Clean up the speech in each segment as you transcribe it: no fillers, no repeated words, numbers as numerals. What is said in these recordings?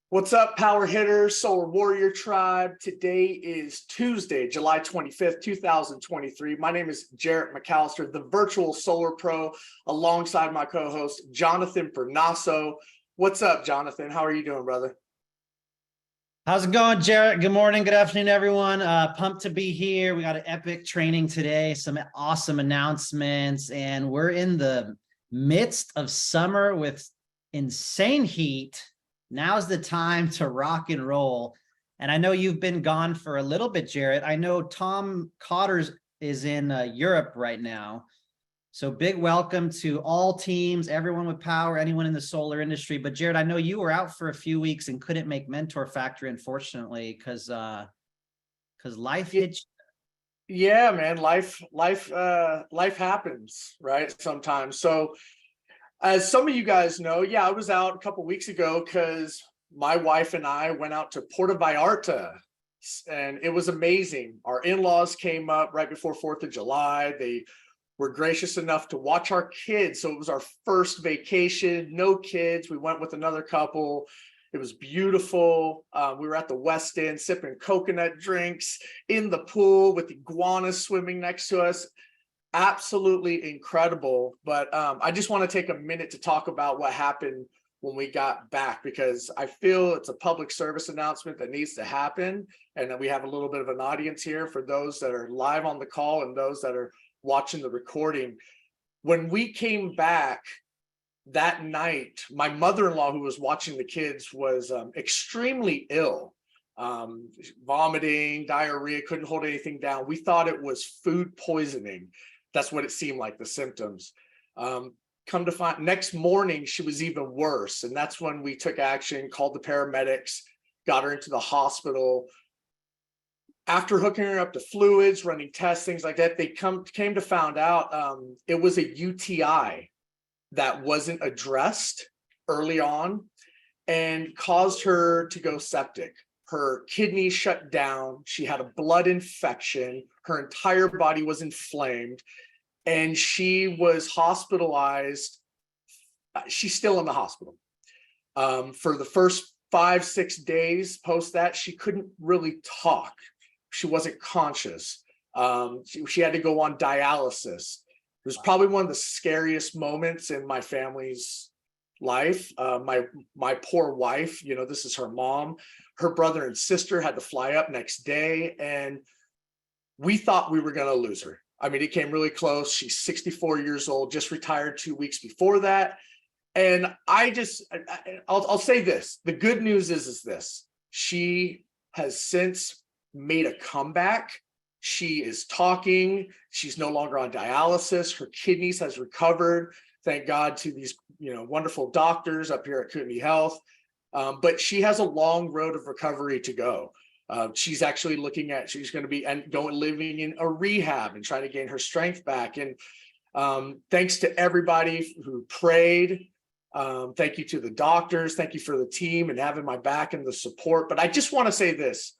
What's up, power hitters, Solar Warrior Tribe? Today is Tuesday, July 25th, 2023. My name is Jarrett McAllister, the virtual Solar Pro, alongside my co-host, Jonathan Bernasso. What's up, Jonathan? How are you doing, brother? How's it going, Jarrett? Good morning, good afternoon, everyone. Pumped to be here. We got an epic training today, some awesome announcements, and we're in the midst of summer with insane heat. Now's the time to rock and roll. And I know you've been gone for a little bit, Jarrett. I know Tom Cotters is in Europe right now. So big welcome to all teams, everyone with power, anyone in the solar industry. But Jared, I know you were out for a few weeks and couldn't make Mentor Factory, unfortunately, because life hit you. Yeah, man, life happens, right? Sometimes. So as some of you guys know, yeah, I was out a couple weeks ago because my wife and I went out to Puerto Vallarta, and it was amazing. Our in-laws came up right before 4th of July. They were gracious enough to watch our kids. So it was our first vacation, no kids. We went with another couple. It was beautiful. We were at the West End sipping coconut drinks in the pool with iguanas swimming next to us. Absolutely incredible. But I just want to take a minute to talk about what happened when we got back, because I feel it's a public service announcement that needs to happen, and that we have a little bit of an audience here for those that are live on the call and those that are watching the recording. When we came back that night, my mother-in-law, who was watching the kids, was extremely ill, vomiting, diarrhea, couldn't hold anything down. We thought it was food poisoning. That's what it seemed like, the symptoms. Come to find, next morning she was even worse, and that's when we took action, called the paramedics, got her into the hospital. After hooking her up to fluids, running tests, things like that, they came to find out it was a UTI that wasn't addressed early on and caused her to go septic. Her kidneys shut down. She had a blood infection. Her entire body was inflamed, and she was hospitalized. She's still in the hospital. For the first 5-6 days post that, she couldn't really talk. She wasn't conscious. She had to go on dialysis. It was probably one of the scariest moments in my family's life. My poor wife, this is her mom. Her brother and sister had to fly up next day, and we thought we were going to lose her. I mean, it came really close. She's 64 years old, just retired 2 weeks before that. And I'll say this. The good news is this. She has since made a comeback. She is talking. She's no longer on dialysis. Her kidneys has recovered. Thank God to these, wonderful doctors up here at Kootenai Health. But she has a long road of recovery to go. She's actually she's going to be living in a rehab and trying to gain her strength back. And thanks to everybody who prayed. Thank you to the doctors. Thank you for the team and having my back and the support. But I just want to say this,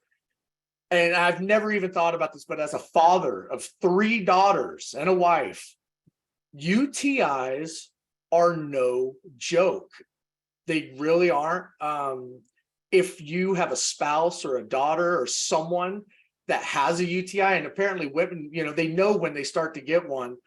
and I've never even thought about this, but as a father of 3 daughters and a wife, UTIs are no joke. They really aren't. If you have a spouse or a daughter or someone that has a UTI, and apparently women, they know when they start to get one,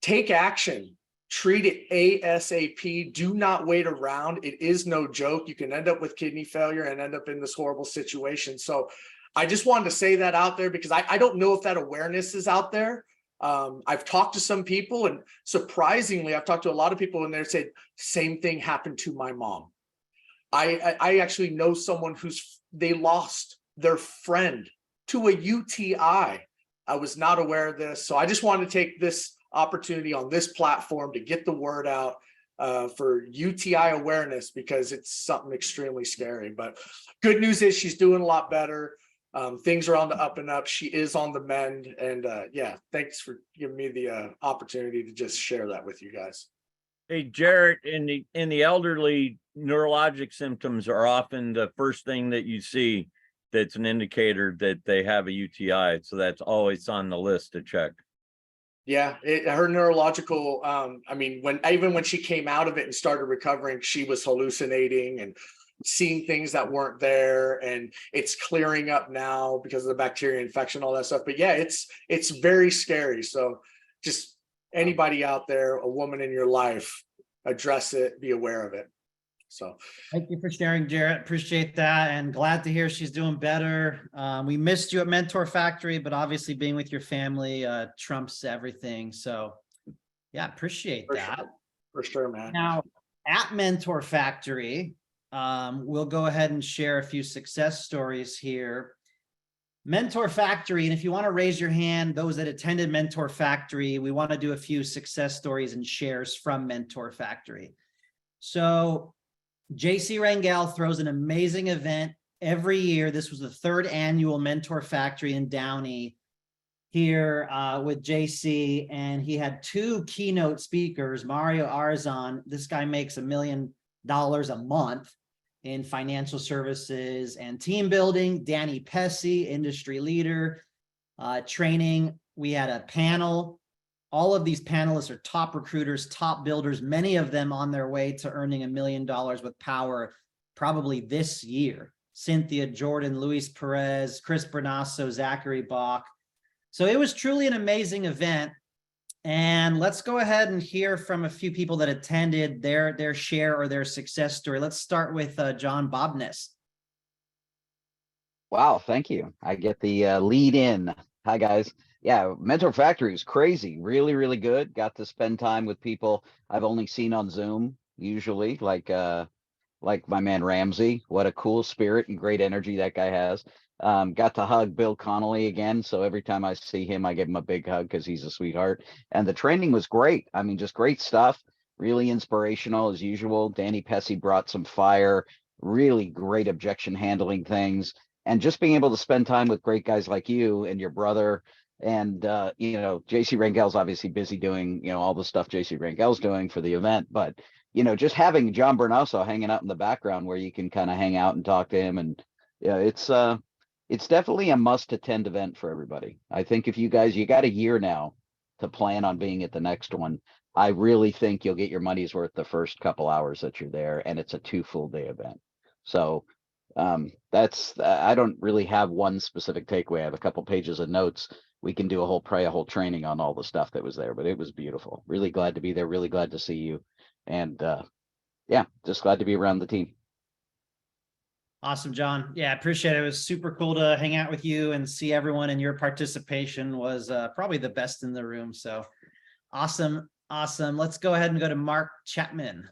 take action. Treat it ASAP. Do not wait around. It is no joke. You can end up with kidney failure and end up in this horrible situation. So I just wanted to say that out there, because I don't know if that awareness is out there. I've talked to some people, and surprisingly, I've talked to a lot of people, and they said, same thing happened to my mom. I actually know someone they lost their friend to a UTI. I was not aware of this. So I just wanted to take this opportunity on this platform to get the word out for UTI awareness, because it's something extremely scary. But good news is she's doing a lot better. Things are on the up and up. She is on the mend. And yeah, thanks for giving me the opportunity to just share that with you guys. Hey, Jarrett, in the elderly, neurologic symptoms are often the first thing that you see that's an indicator that they have a UTI. So that's always on the list to check. Yeah, her neurological, I mean, when she came out of it and started recovering, she was hallucinating, and seeing things that weren't there, and it's clearing up now because of the bacteria infection, all that stuff. But yeah, it's very scary. So just anybody out there, a woman in your life, address it, be aware of it. So Thank you for sharing, Jarrett. Appreciate that, and glad to hear she's doing better. We missed you at Mentor Factory, but obviously being with your family trumps everything. So yeah, appreciate for that. sure, for sure, man. Now at Mentor Factory, we'll go ahead and share a few success stories here. Mentor Factory, and if you want to raise your hand, those that attended Mentor Factory, we want to do a few success stories and shares from Mentor Factory. So JC Rangel throws an amazing event every year. This was the 3rd annual Mentor Factory in Downey here with JC, and he had 2 keynote speakers, Mario Arzon. This guy makes $1 million a month in financial services and team building. Danny Pesci, industry leader, training. We had a panel. All of these panelists are top recruiters, top builders, many of them on their way to earning $1 million with power probably this year. Cynthia Jordan, Luis Perez, Chris Bernasso, Zachary Bach. So it was truly an amazing event. And let's go ahead and hear from a few people that attended their share or their success story. Let's start with John Bobness. Wow, thank you. I get the lead in. Hi, guys. Yeah, Mentor Factory was crazy. Really, really good. Got to spend time with people I've only seen on Zoom, usually, like my man Ramsey. What a cool spirit and great energy that guy has. Got to hug Bill Connolly again. So every time I see him, I give him a big hug because he's a sweetheart. And the training was great. I mean, just great stuff. Really inspirational as usual. Danny Pesci brought some fire, really great objection handling things. And just being able to spend time with great guys like you and your brother. And, JC Rangel's obviously busy doing, all the stuff JC Rangel's doing for the event. But, just having John Bernasso hanging out in the background where you can kind of hang out and talk to him. And yeah, it's definitely a must attend event for everybody. I think if you got a year now to plan on being at the next one. I really think you'll get your money's worth the first couple hours that you're there. And it's a 2 full day event. So that's I don't really have one specific takeaway. I have a couple pages of notes. We can do a whole training on all the stuff that was there, but it was beautiful. Really glad to be there. Really glad to see you. And yeah, just glad to be around the team. Awesome, John. Yeah, I appreciate it. It was super cool to hang out with you and see everyone, and your participation was probably the best in the room. So awesome. Awesome. Let's go ahead and go to Mark Chapman.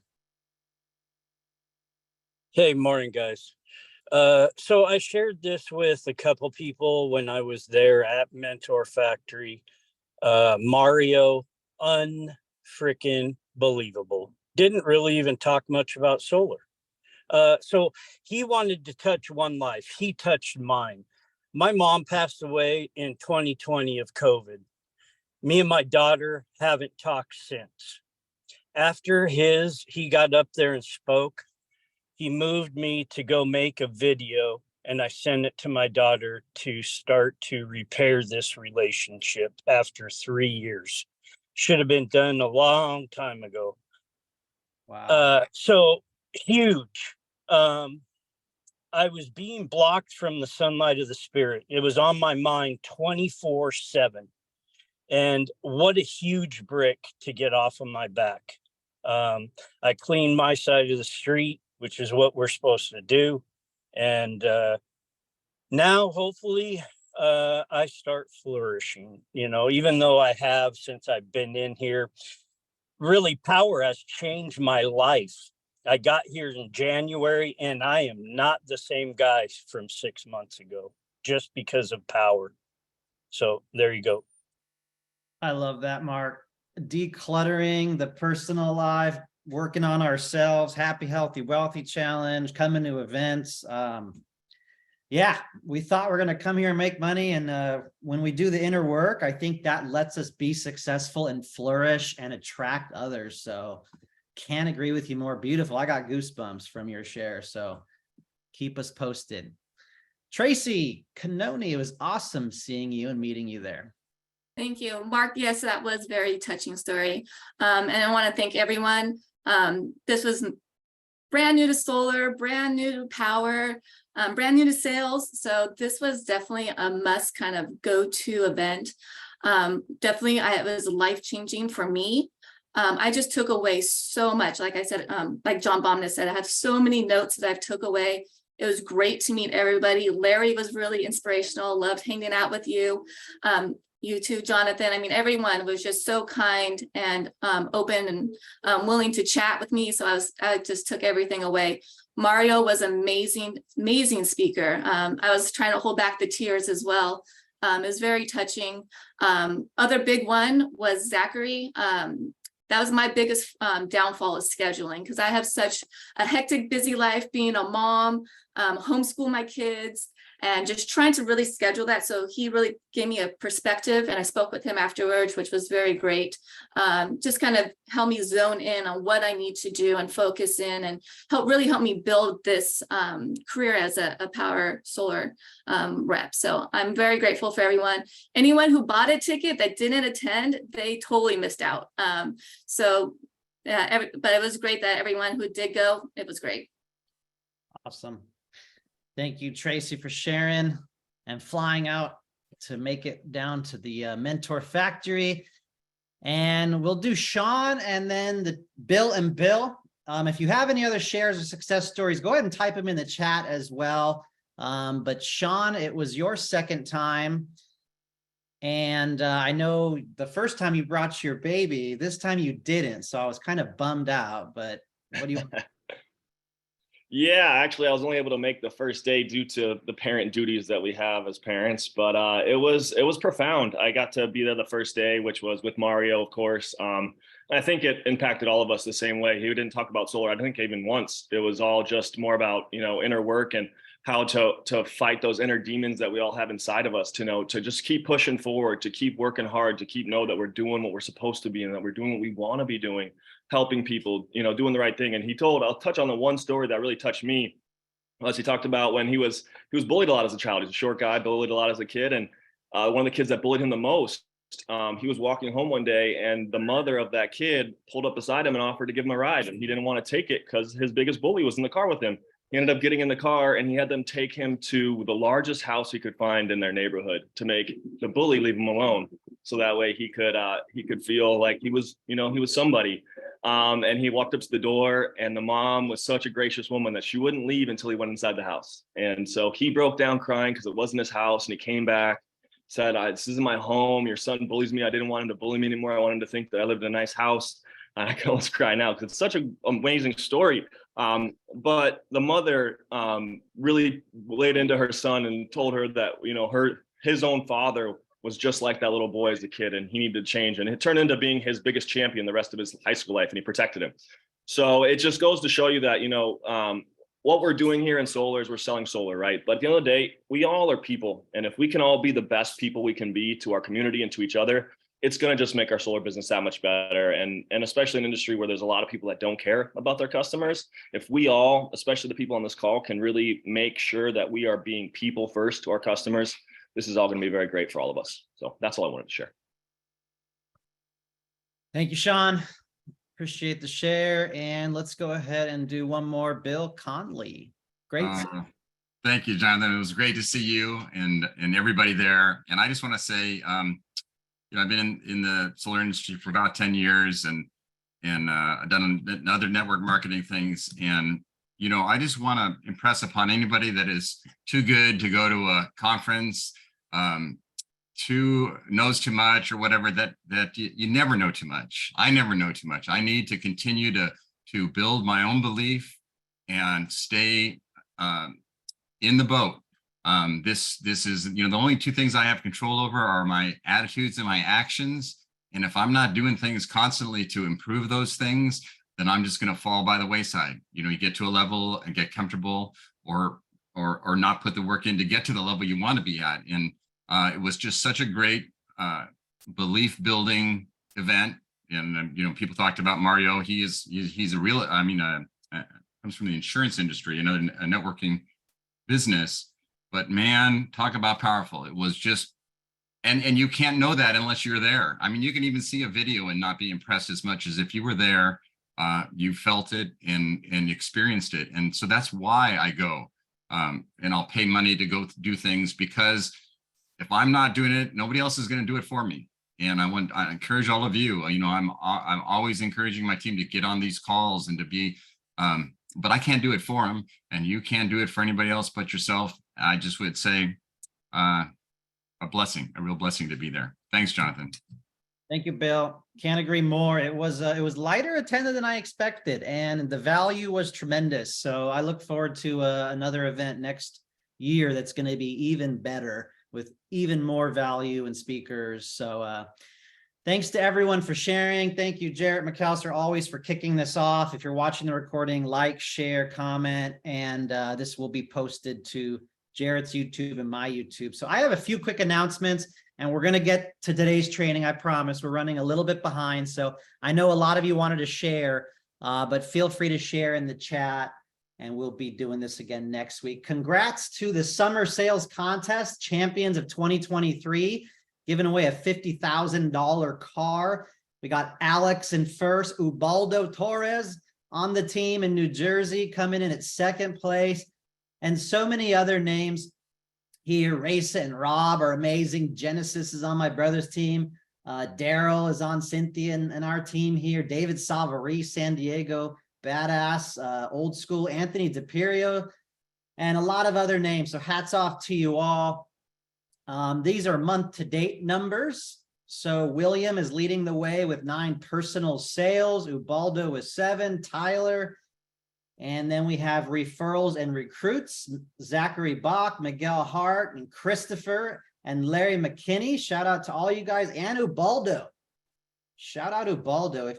Hey, morning, guys. So I shared this with a couple people when I was there at Mentor Factory. Mario, unfreaking believable. Didn't really even talk much about solar. So he wanted to touch one life. He touched mine. My mom passed away in 2020 of COVID. Me and my daughter haven't talked since. After he got up there and spoke. He moved me to go make a video, and I sent it to my daughter to start to repair this relationship after 3 years. Should have been done a long time ago. Wow. So huge. I was being blocked from the sunlight of the spirit. It was on my mind 24/7. And what a huge brick to get off of my back. I cleaned my side of the street, which is what we're supposed to do. And now hopefully I start flourishing, even though I have since I've been in here. Really, power has changed my life. I got here in January and I am not the same guy from 6 months ago just because of power. So there you go. I love that, Mark. Decluttering the personal life, working on ourselves, happy, healthy, wealthy challenge, coming to events. Yeah, we thought we're going to come here and make money. And when we do the inner work, I think that lets us be successful and flourish and attract others. So can't agree with you more. Beautiful. I got goosebumps from your share. So keep us posted. Tracy Canoni, it was awesome seeing you and meeting you there. Thank you, Mark. Yes, that was a very touching story. And I want to thank everyone. This was brand new to solar, brand new to power, brand new to sales. So this was definitely a must kind of go-to event. Definitely, it was life-changing for me. I just took away so much. Like I said, like John Bomness said, I have so many notes that I've took away. It was great to meet everybody. Larry was really inspirational. Loved hanging out with you. You too, Jonathan. I mean, everyone was just so kind and open and willing to chat with me. So I just took everything away. Mario was amazing, amazing speaker. I was trying to hold back the tears as well. It was very touching. Other big one was Zachary. That was my biggest downfall is scheduling, because I have such a hectic, busy life, being a mom, homeschool my kids, and just trying to really schedule that. So he really gave me a perspective, and I spoke with him afterwards, which was very great. Just kind of help me zone in on what I need to do and focus in, and really help me build this career as a power solar rep. So I'm very grateful for everyone. Anyone who bought a ticket that didn't attend, they totally missed out. But it was great that everyone who did go, it was great. Awesome. Thank you, Tracy, for sharing and flying out to make it down to the Mentor Factory. And we'll do Sean and then the Bill and Bill. If you have any other shares or success stories, go ahead and type them in the chat as well. But Sean, it was your second time. And I know the first time you brought your baby, this time you didn't. So I was kind of bummed out, but what do you... Yeah, actually, I was only able to make the first day due to the parent duties that we have as parents, but it was profound. I got to be there the first day, which was with Mario, of course. I think it impacted all of us the same way. He didn't talk about solar, I don't think even once. It was all just more about, inner work and how to fight those inner demons that we all have inside of us, to just keep pushing forward, to keep working hard, to keep know that we're doing what we're supposed to be and that we're doing what we want to be doing, helping people, doing the right thing. And I'll touch on the one story that really touched me. As he talked about when he was bullied a lot as a child. He's a short guy, bullied a lot as a kid. And one of the kids that bullied him the most, he was walking home one day and the mother of that kid pulled up beside him and offered to give him a ride. And he didn't want to take it because his biggest bully was in the car with him. He ended up getting in the car and he had them take him to the largest house he could find in their neighborhood to make the bully leave him alone. So that way he could feel like he was somebody. And he walked up to the door and the mom was such a gracious woman that she wouldn't leave until he went inside the house. And so he broke down crying because it wasn't his house. And he came back, said, "This isn't my home. Your son bullies me. I didn't want him to bully me anymore. I wanted him to think that I lived in a nice house." I can almost cry now because it's such an amazing story. But the mother really laid into her son and told her that, his own father was just like that little boy as a kid and he needed to change. And it turned into being his biggest champion the rest of his high school life, and he protected him. So it just goes to show you that, what we're doing here in solar is we're selling solar, right? But at the end of the day, we all are people. And if we can all be the best people we can be to our community and to each other, it's going to just make our solar business that much better. And especially in an industry where there's a lot of people that don't care about their customers. If we all, especially the people on this call, can really make sure that we are being people first to our customers, this is all going to be very great for all of us. So that's all I wanted to share. Thank you, Sean. Appreciate the share. And let's go ahead and do one more. Bill Conley. Great. Thank you, Jonathan. It was great to see you and everybody there. And I just want to say, I've been in the solar industry for about 10 years and I've done other network marketing things. And, I just want to impress upon anybody that is too good to go to a conference, knows too much or whatever, that you never know too much. I never know too much. I need to continue to build my own belief and stay in the boat. This is, the only two things I have control over are my attitudes and my actions. And if I'm not doing things constantly to improve those things, then I'm just going to fall by the wayside. You get to a level and get comfortable or not put the work in to get to the level you want to be at. And it was just such a great belief building event. And, people talked about Mario. He's a real, comes from the insurance industry, a networking business. But man, talk about powerful. It was just, and you can't know that unless you're there. You can even see a video and not be impressed as much as if you were there. you felt it and experienced it. And so that's why I go. And I'll pay money to go do things, because if I'm not doing it, nobody else is going to do it for me. And I encourage all of you, I'm always encouraging my team to get on these calls and to be, but I can't do it for them, and you can't do it for anybody else but yourself. I just would say, a real blessing to be there. Thanks, Jonathan. Thank you, Bill. Can't agree more. It was lighter attended than I expected, and the value was tremendous. So I look forward to another event next year that's going to be even better with even more value and speakers. So thanks to everyone for sharing. Thank you, Jarrett McAllister, always for kicking this off. If you're watching the recording, like, share, comment, and this will be posted to Jarrett's YouTube and my YouTube. So I have a few quick announcements, and we're going to get to today's training. I promise. We're running a little bit behind. So I know a lot of you wanted to share, but feel free to share in the chat, and we'll be doing this again next week. Congrats to the Summer Sales Contest champions of 2023, giving away a $50,000 car. We got Alex in first, Ubaldo Torres on the team in New Jersey coming in at second place, and so many other names here. Raisa and Rob are amazing. Genesis is on my brother's team. Daryl is on Cynthia and our team here. David Savary, San Diego, badass, old school, Anthony DePirio, and a lot of other names. So hats off to you all. These are month-to-date numbers. So William is leading the way with 9 personal sales. Ubaldo with 7. Tyler. And then we have referrals and recruits. Zachary Bach, Miguel Hart, and Christopher, and Larry McKinney. Shout out to all you guys, and Ubaldo. Shout out Ubaldo.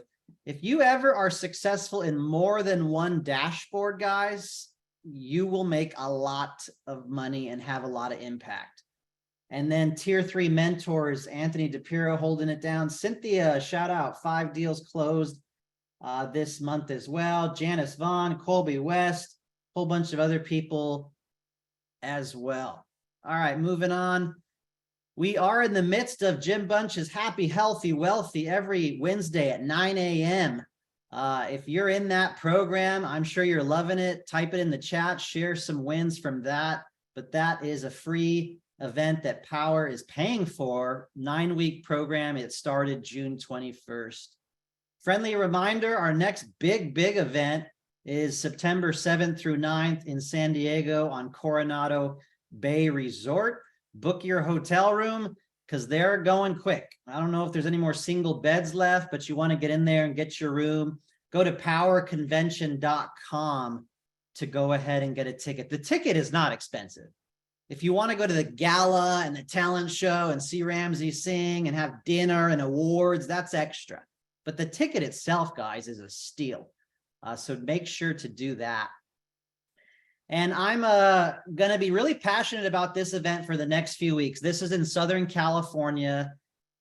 If you ever are successful in more than one dashboard, guys, you will make a lot of money and have a lot of impact. And then tier 3 mentors, Anthony DePiero holding it down. Cynthia, shout out, 5 deals closed this month as well. Janice Vaughn, Colby West, whole bunch of other people as well. All right, moving on. We are in the midst of Jim Bunch's Happy, Healthy, Wealthy every Wednesday at 9 a.m. If you're in that program, I'm sure you're loving it. Type it in the chat, share some wins from that. But that is a free event that Power is paying for, 9-week program. It started June 21st. Friendly reminder, our next big event is September 7th through 9th in San Diego on Coronado Bay Resort. Book your hotel room because they're going quick. I don't know if there's any more single beds left, but you want to get in there and get your room. Go to powerconvention.com to go ahead and get a ticket. The ticket is not expensive. If you want to go to the gala and the talent show and see Ramsey sing and have dinner and awards, that's extra. But the ticket itself, guys, is a steal. So make sure to do that. And I'm going to be really passionate about this event for the next few weeks. This is in Southern California.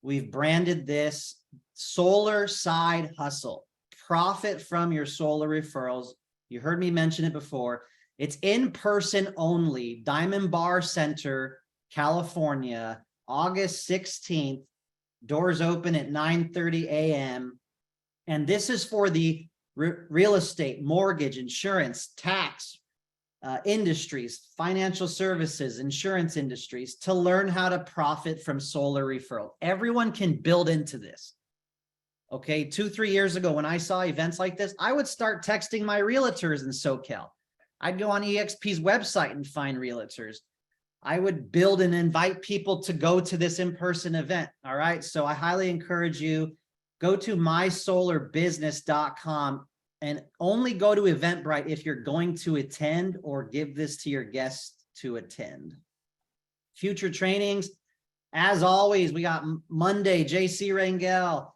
We've branded this Solar Side Hustle. Profit from your solar referrals. You heard me mention it before. It's in person only. Diamond Bar Center, California, August 16th. Doors open at 9:30 a.m. And this is for the real estate, mortgage, insurance, tax industries, financial services, insurance industries to learn how to profit from solar referral. Everyone can build into this. Okay, 2-3 years ago when I saw events like this, I would start texting my realtors in SoCal. I'd go on EXP's website and find realtors. I would build and invite people to go to this in-person event. All right. So I highly encourage you, go to mysolarbusiness.com and only go to Eventbrite if you're going to attend or give this to your guests to attend. Future trainings. As always, we got Monday, JC Rangel.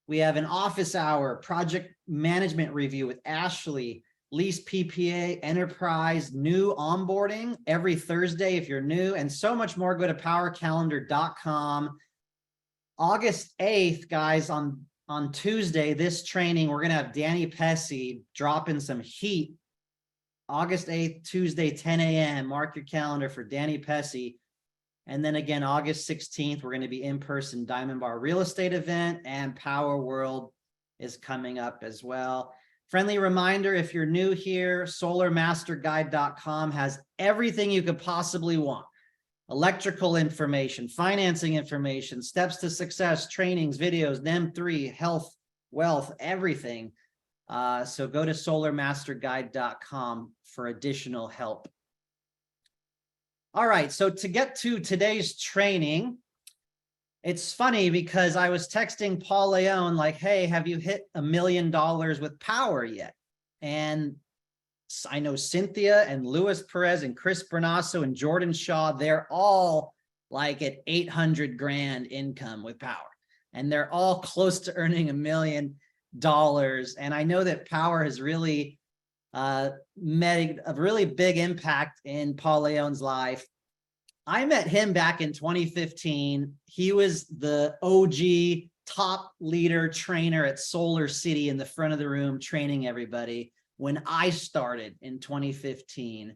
We have an office hour, project management review with Ashley. Lease PPA, enterprise, new onboarding every Thursday if you're new, and so much more. Go to powercalendar.com. August 8th, guys, on Tuesday, this training, we're going to have Danny Pesci dropping some heat. August 8th, Tuesday, 10 a.m. Mark your calendar for Danny Pesci. And then again, August 16th, we're going to be in-person Diamond Bar real estate event, and Power World is coming up as well. Friendly reminder, if you're new here, solarmasterguide.com has everything you could possibly want. Electrical information, financing information, steps to success, trainings, videos, NEM3, health, wealth, everything. So go to solarmasterguide.com for additional help. All right, so to get to today's training, it's funny because I was texting Paul Leone like, hey, have you hit $1 million with power yet? And I know Cynthia and Luis Perez and Chris Bernasso and Jordan Shaw, they're all like at 800 grand income with power. And they're all close to earning $1 million. And I know that power has really made a really big impact in Paul Leone's life. I met him back in 2015. He was the OG top leader trainer at Solar City in the front of the room, training everybody when I started in 2015.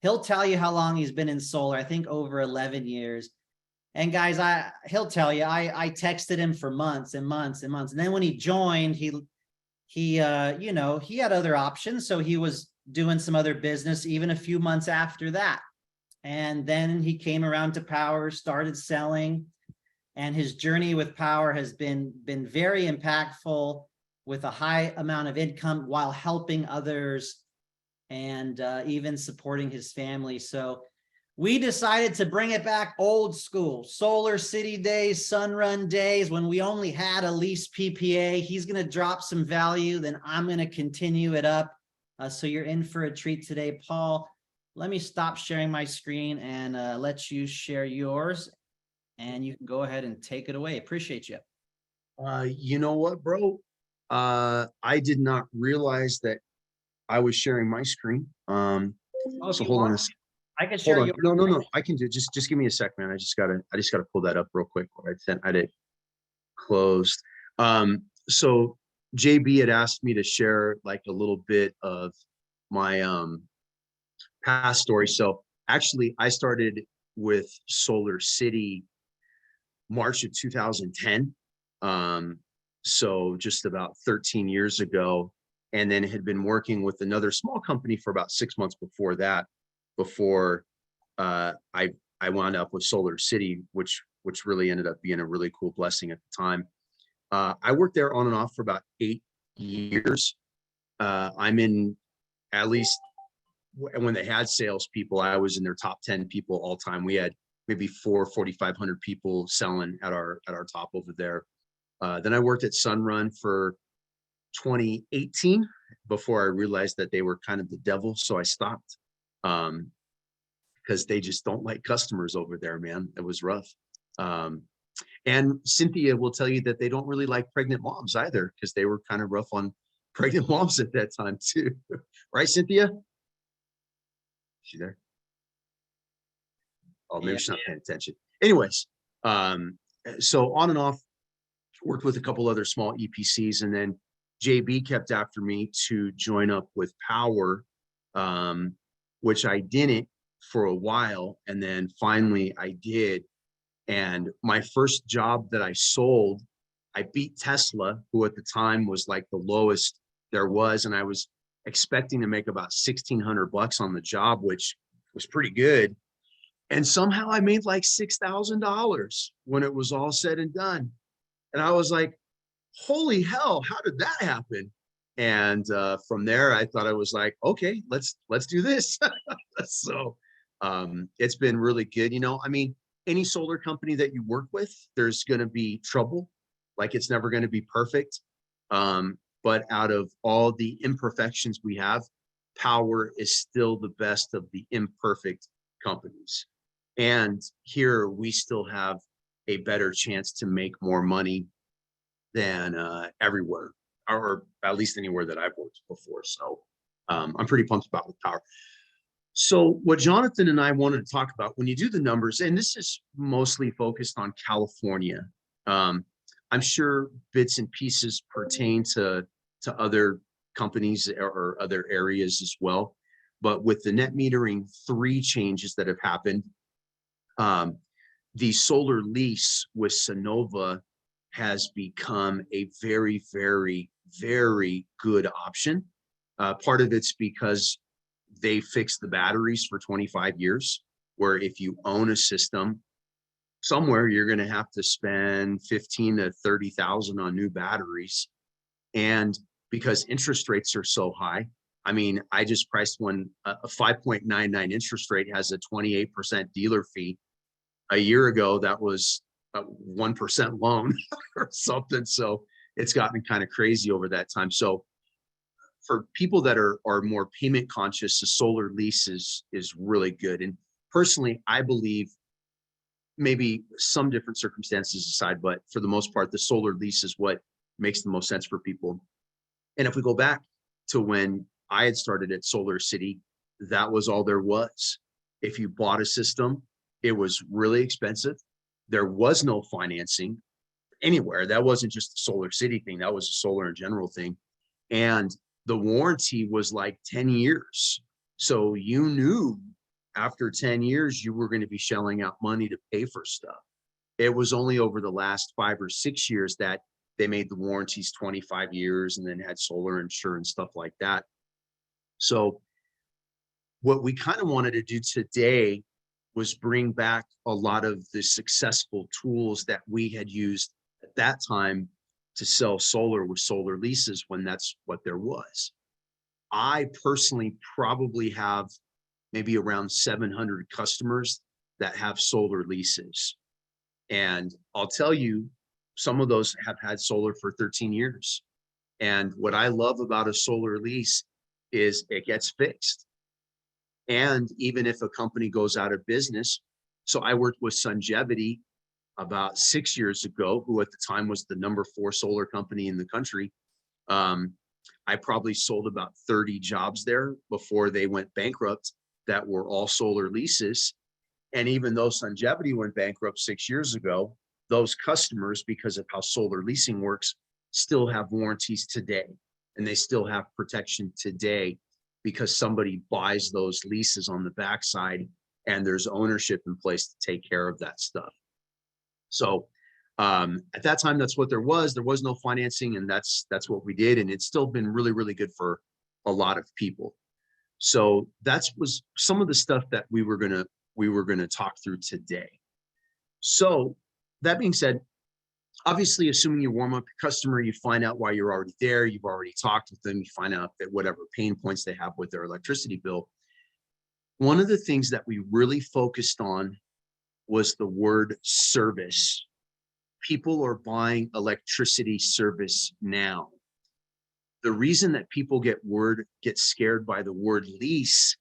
He'll tell you how long he's been in solar, I think over 11 years. And guys, he'll tell you, I texted him for months and months and months. And then when he joined, he had other options. So he was doing some other business even a few months after that. And then he came around to power, started selling, and his journey with power has been very impactful with a high amount of income while helping others and even supporting his family. So we decided to bring it back old school, Solar City days, Sunrun days, when we only had a lease PPA. He's going to drop some value, then I'm going to continue it up. So you're in for a treat today, Paul. Let me stop sharing my screen and let you share yours, and you can go ahead and take it away. Appreciate you. You know what, bro? I did not realize that I was sharing my screen. So hold on a second. I can share yours. No. I can do it. Just give me a sec, man. I just gotta pull that up real quick. I did closed. So JB had asked me to share like a little bit of my past story. So actually I started with Solar City March of 2010. So just about 13 years ago, and then had been working with another small company for about 6 months before that, before I wound up with Solar City, which really ended up being a really cool blessing at the time. I worked there on and off for about 8 years. I'm in, at least when they had salespeople, I was in their top 10 people all time. We had maybe 4,500 people selling at our top over there. Then I worked at Sunrun for 2018 before I realized that they were kind of the devil. So I stopped because they just don't like customers over there, man. It was rough. And Cynthia will tell you that they don't really like pregnant moms either, because they were kind of rough on pregnant moms at that time too. Right, Cynthia? She there? Oh, maybe she's not paying attention. Anyways, so on and off, worked with a couple other small EPCs, and then JB kept after me to join up with Power, which I didn't for a while, and then finally I did. And my first job that I sold, I beat Tesla, who at the time was like the lowest there was, and I was expecting to make about $1,600 on the job, which was pretty good. And somehow I made like $6,000 when it was all said and done. And I was like, holy hell, how did that happen? And from there, I thought, I was like, okay, let's do this. So it's been really good. You know, I mean, any solar company that you work with, there's going to be trouble. Like, it's never going to be perfect. But out of all the imperfections we have, Power is still the best of the imperfect companies. And here we still have a better chance to make more money than everywhere, or at least anywhere that I've worked before. So I'm pretty pumped about with Power. So what Jonathan and I wanted to talk about, when you do the numbers, and this is mostly focused on California, I'm sure bits and pieces pertain to other companies or other areas as well. But with the net metering 3 changes that have happened, the solar lease with Sonova has become a very, very, very good option. Part of it's because they fix the batteries for 25 years, where if you own a system somewhere, you're going to have to spend 15 to 30,000 on new batteries. And because interest rates are so high, I mean, I just priced one, a 5.99 interest rate has a 28% dealer fee. A year ago, that was a 1% loan or something. So it's gotten kind of crazy over that time. So for people that are more payment conscious, the solar lease is really good. And personally, I believe, maybe some different circumstances aside, but for the most part, the solar lease is what makes the most sense for people. And if we go back to when I had started at Solar City, that was all there was. If you bought a system, it was really expensive. There was no financing anywhere. That wasn't just the Solar City thing. That was a solar in general thing. And the warranty was like 10 years. So you knew after 10 years, you were going to be shelling out money to pay for stuff. It was only over the last 5 or 6 years that they made the warranties 25 years and then had solar insurance, stuff like that. So what we kind of wanted to do today was bring back a lot of the successful tools that we had used at that time to sell solar with solar leases, when that's what there was. I personally probably have maybe around 700 customers that have solar leases. And I'll tell you, some of those have had solar for 13 years. And what I love about a solar lease is it gets fixed. And even if a company goes out of business, so I worked with Sungevity about 6 years ago, who at the time was the #4 solar company in the country. I probably sold about 30 jobs there before they went bankrupt that were all solar leases. And even though Sungevity went bankrupt 6 years ago, those customers, because of how solar leasing works, still have warranties today. And they still have protection today because somebody buys those leases on the backside and there's ownership in place to take care of that stuff. So at that time, that's what there was. There was no financing, and that's what we did. And it's still been really, really good for a lot of people. So that was some of the stuff that we were gonna talk through today. So that being said, obviously, assuming you warm up your customer, you find out why you're already there, you've already talked with them, you find out that whatever pain points they have with their electricity bill. One of the things that we really focused on was the word service. People are buying electricity service now. The reason that people get scared by the word lease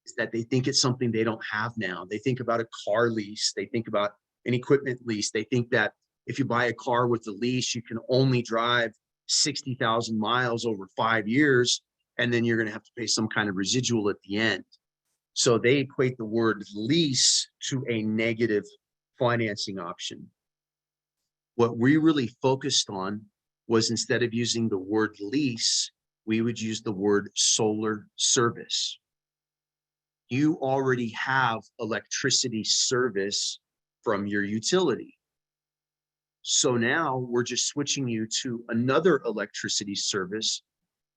is that they think it's something they don't have now. They think about a car lease. They think about an equipment lease. They think that if you buy a car with a lease, you can only drive 60,000 miles over 5 years, and then you're going to have to pay some kind of residual at the end. So they equate the word lease to a negative financing option. What we really focused on was, instead of using the word lease, we would use the word solar service. You already have electricity service from your utility. So now we're just switching you to another electricity service,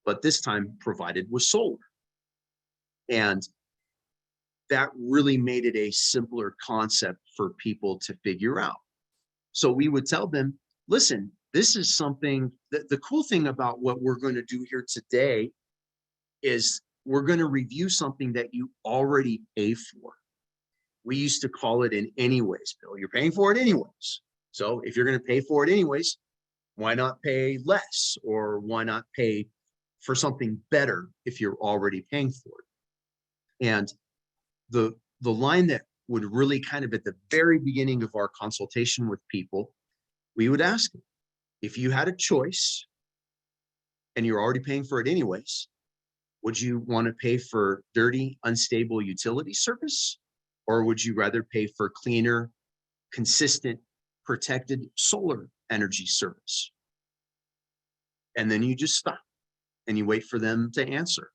but this time provided with solar. And that really made it a simpler concept for people to figure out. So we would tell them, listen, this is something that the cool thing about what we're going to do here today is we're going to review something that you already pay for. We used to call it an anyways bill. You're paying for it anyways. So if you're going to pay for it anyways, why not pay less, or why not pay for something better if you're already paying for it? And the line that would really kind of at the very beginning of our consultation with people, we would ask them, if you had a choice and you're already paying for it anyways, would you want to pay for dirty, unstable utility service? Or would you rather pay for cleaner, consistent, protected solar energy service? And then you just stop and you wait for them to answer.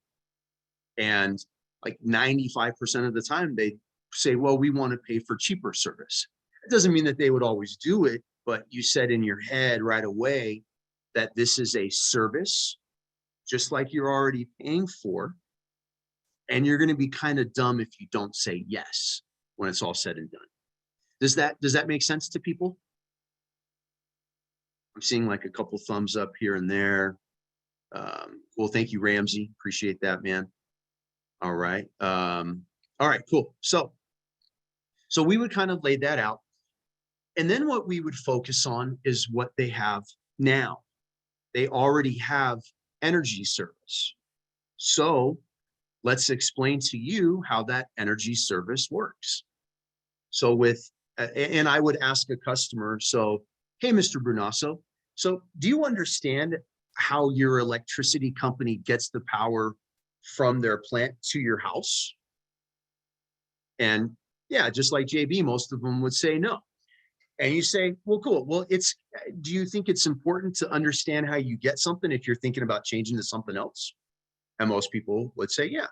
And like 95% of the time, they say, well, we want to pay for cheaper service. It doesn't mean that they would always do it, but you said in your head right away, that this is a service, just like you're already paying for. And you're going to be kind of dumb if you don't say yes when it's all said and done. Does that make sense to people? I'm seeing like a couple thumbs up here and there. Well, thank you, Ramsey. Appreciate that, man. All right. All right, cool. So we would kind of lay that out. And then what we would focus on is what they have now. They already have energy service. So let's explain to you how that energy service works. So and I would ask a customer, so, hey, Mr. Brunasso, so do you understand how your electricity company gets the power from their plant to your house? And yeah, just like JB, most of them would say no. And you say, well, cool. Well, do you think it's important to understand how you get something if you're thinking about changing to something else? And most people would say, yeah.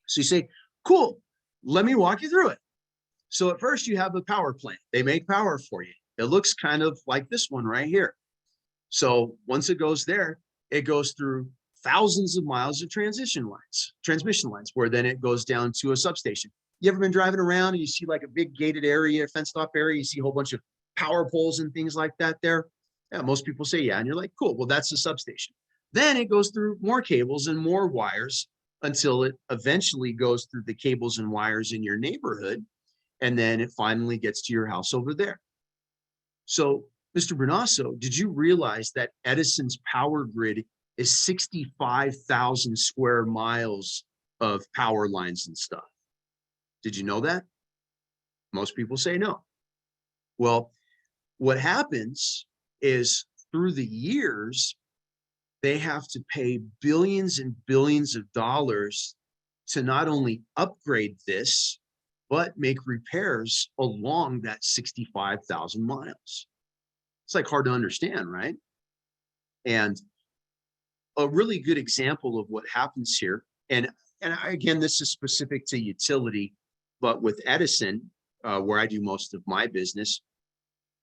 So you say, cool, let me walk you through it. So at first you have a power plant. They make power for you. It looks kind of like this one right here. So once it goes there, it goes through thousands of miles of transmission lines, where then it goes down to a substation. You ever been driving around and you see like a big gated area, fenced off area, you see a whole bunch of power poles and things like that there? Yeah, most people say yeah. And you're like, cool, well, that's the substation. Then it goes through more cables and more wires until it eventually goes through the cables and wires in your neighborhood. And then it finally gets to your house over there. So, Mr. Brunasso, did you realize that Edison's power grid is 65,000 square miles of power lines and stuff? Did you know that? Most people say no. Well, what happens is through the years, they have to pay billions and billions of dollars to not only upgrade this, but make repairs along that 65,000 miles. It's like hard to understand, right? And a really good example of what happens here, and again, this is specific to utility, but with Edison, where I do most of my business,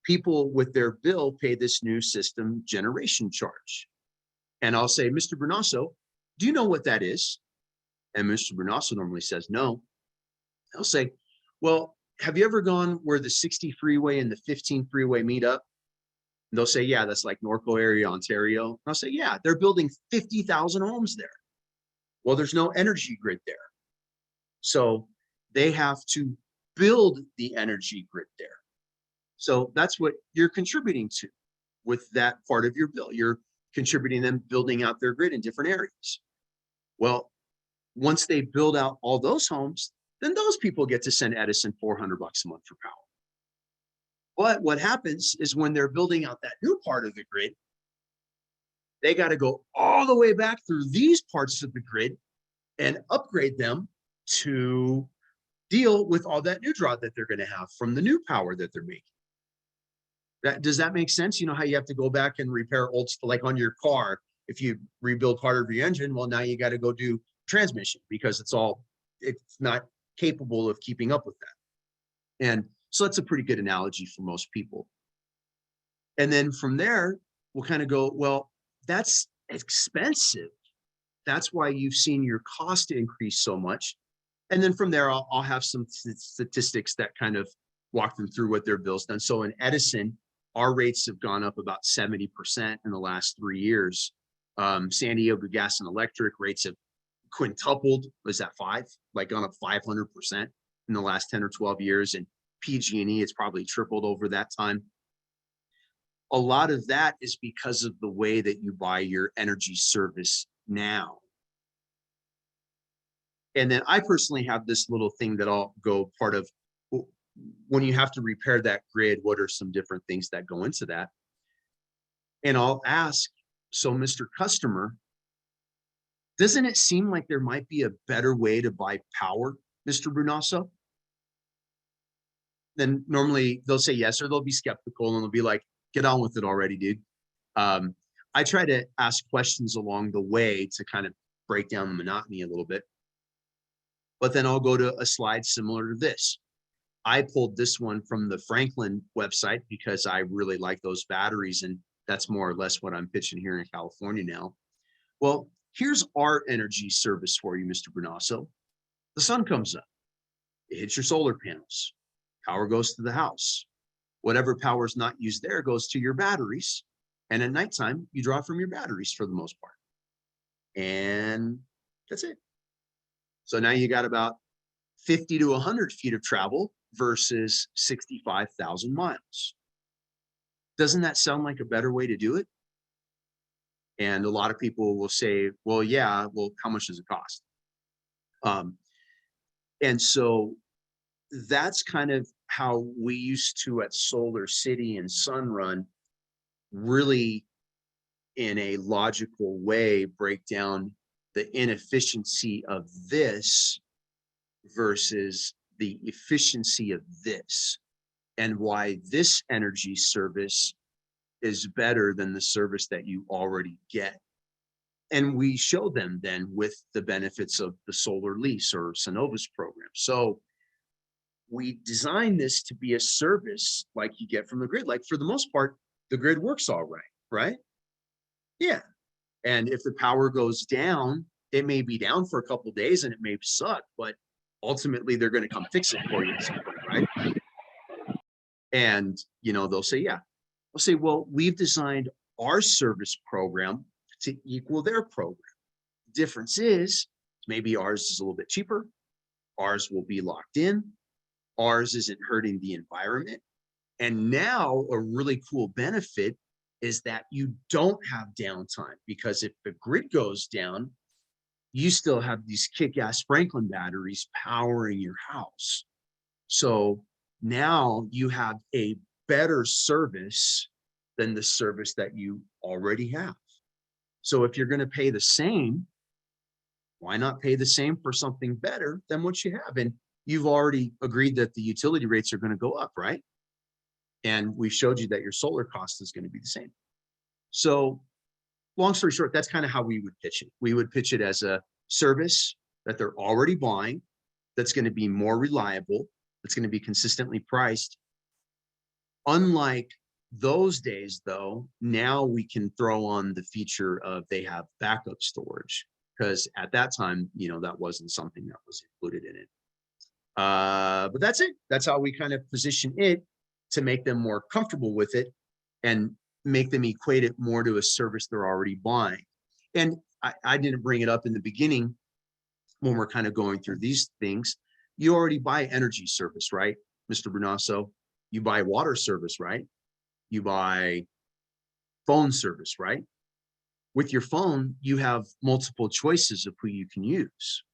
people with their bill pay this new system generation charge. And I'll say, Mr. Brunasso, do you know what that is? And Mr. Brunasso normally says no. I'll say, well, have you ever gone where the 60 freeway and the 15 freeway meet up? And they'll say, yeah, that's like Norco area, Ontario. And I'll say, yeah, they're building 50,000 homes there. Well, there's no energy grid there. So they have to build the energy grid there. So that's what you're contributing to with that part of your bill. You're contributing them building out their grid in different areas. Well, once they build out all those homes, then those people get to send Edison $400 a month for power. But what happens is when they're building out that new part of the grid, they got to go all the way back through these parts of the grid and upgrade them to deal with all that new draw that they're going to have from the new power that they're making. Does that make sense? You know how you have to go back and repair old stuff, like on your car. If you rebuild part of your engine, well, now you got to go do transmission because it's not capable of keeping up with that. And so that's a pretty good analogy for most people. And then from there, we'll kind of go, well, that's expensive. That's why you've seen your cost increase so much. And then from there, I'll have some statistics that kind of walk them through what their bill's done. So in Edison, our rates have gone up about 70% in the last 3 years. San Diego Gas and Electric rates have quintupled. Was that 5? Like gone up 500% in the last 10 or 12 years. And PG&E, it's probably tripled over that time. A lot of that is because of the way that you buy your energy service now. And then I personally have this little thing that I'll go part of when you have to repair that grid, what are some different things that go into that? And I'll ask, so Mr. Customer, doesn't it seem like there might be a better way to buy power, Mr. Brunasso? Then normally they'll say yes, or they'll be skeptical and they'll be like, get on with it already, dude. I try to ask questions along the way to kind of break down the monotony a little bit. But then I'll go to a slide similar to this. I pulled this one from the Franklin website because I really like those batteries. And that's more or less what I'm pitching here in California now. Well, here's our energy service for you, Mr. Bernasso. The sun comes up, it hits your solar panels, power goes to the house. Whatever power is not used there goes to your batteries. And at nighttime, you draw from your batteries for the most part. And that's it. So now you got about 50 to 100 feet of travel versus 65,000 miles. Doesn't that sound like a better way to do it? And a lot of people will say, well, yeah, well, how much does it cost? And so that's kind of how we used to at Solar City and Sunrun really in a logical way break down the inefficiency of this versus the efficiency of this, and why this energy service is better than the service that you already get. And we show them then with the benefits of the solar lease or Synovus program. So we designed this to be a service like you get from the grid. Like for the most part, the grid works all right, right? Yeah. And if the power goes down, it may be down for a couple of days and it may suck, but ultimately they're going to come fix it for you at some point, right? And, you know, they'll say, yeah. I'll say, well, we've designed our service program to equal their program. The difference is maybe ours is a little bit cheaper. Ours will be locked in. Ours isn't hurting the environment. And now a really cool benefit is that you don't have downtime, because if the grid goes down, you still have these kick-ass Franklin batteries powering your house. So now you have a better service than the service that you already have. So if you're going to pay the same, why not pay the same for something better than what you have? And you've already agreed that the utility rates are going to go up, right? And we showed you that your solar cost is going to be the same. So long story short, that's kind of how we would pitch it. We would pitch it as a service that they're already buying, that's going to be more reliable, that's going to be consistently priced. Unlike those days, though, now we can throw on the feature of they have backup storage, because at that time, you know, that wasn't something that was included in it. But that's it. That's how we kind of position it to make them more comfortable with it and make them equate it more to a service they're already buying. And I didn't bring it up in the beginning when we're kind of going through these things. You already buy energy service, right, Mr. Bernasso? You buy water service, right? You buy phone service, right? With your phone, you have multiple choices of who you can use.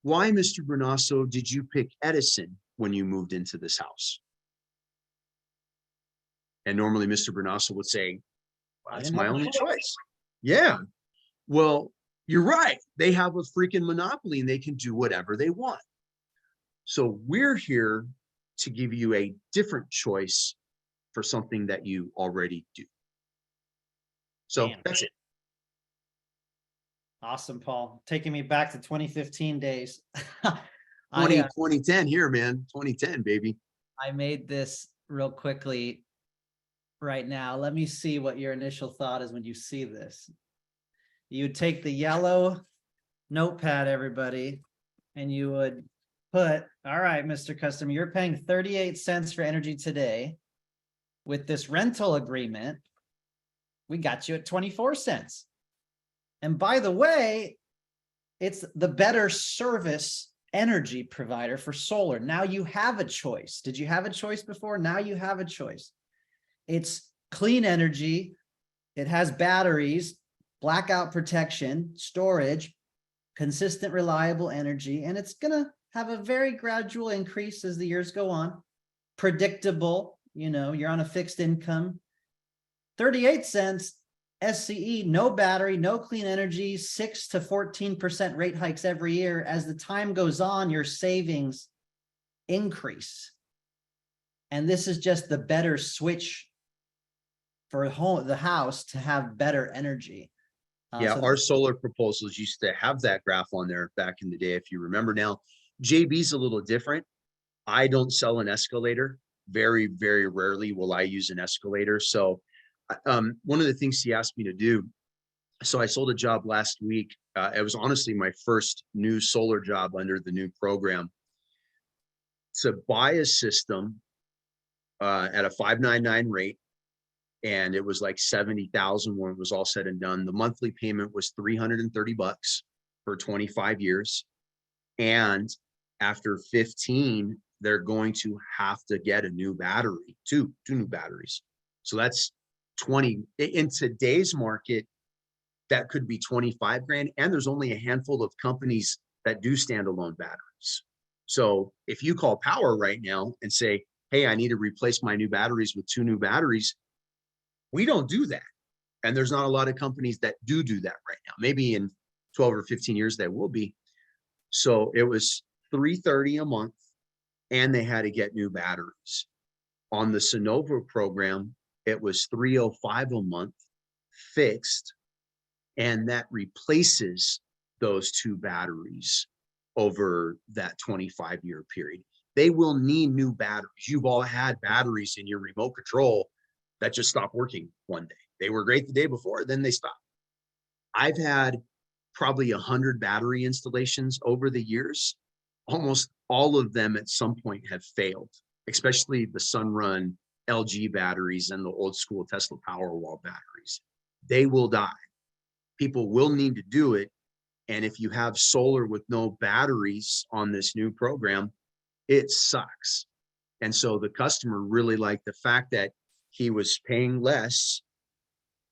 Why, Mr. Bernasso, did you pick Edison when you moved into this house? And normally Mr. Bernasso would say, well, that's my only choice. Yeah. Well, you're right. They have a freaking monopoly and they can do whatever they want. So we're here to give you a different choice for something that you already do. So that's it. Awesome, Paul. Taking me back to 2015 days. 2010 here, man. 2010, baby. I made this real quickly right now. Let me see what your initial thought is when you see this. You would take the yellow notepad, everybody, and you would put, all right, Mr. Customer, you're paying 38 cents for energy today. With this rental agreement, we got you at 24 cents. And by the way, it's the better service energy provider for solar. Now you have a choice. Did you have a choice before? Now you have a choice. It's clean energy. It has batteries, blackout protection, storage, consistent, reliable energy, and it's going to have a very gradual increase as the years go on. Predictable, you know, you're on a fixed income. 38 cents. SCE, no battery, no clean energy, 6 to 14% rate hikes every year. As the time goes on, your savings increase. And this is just the better switch for the house to have better energy. Yeah, our solar proposals used to have that graph on there back in the day, if you remember. Now, JB's a little different. I don't sell an escalator. Very, very rarely will I use an escalator. So One of the things he asked me to do, so I sold a job last week. It was honestly my first new solar job under the new program, to buy a system at a 599 rate. And it was like 70,000 when it was all said and done. The monthly payment was $330 for 25 years. And after 15, they're going to have to get a new battery, two new batteries. So that's 20. In today's market, that could be 25 grand. And there's only a handful of companies that do standalone batteries. So if you call Power right now and say, hey, I need to replace my new batteries with 2 new batteries, we don't do that. And there's not a lot of companies that do that right now. Maybe in 12 or 15 years, they will be. So it was $330 a month, and they had to get new batteries. On the Sonova program, it was $305 a month fixed, and that replaces those 2 batteries over that 25-year period. They will need new batteries. You've all had batteries in your remote control that just stopped working one day. They were great the day before, then they stopped. I've had probably 100 battery installations over the years. Almost all of them at some point have failed, especially the Sunrun LG batteries and the old school Tesla Powerwall batteries. They will die. People will need to do it. And if you have solar with no batteries on this new program, it sucks. And so the customer really liked the fact that he was paying less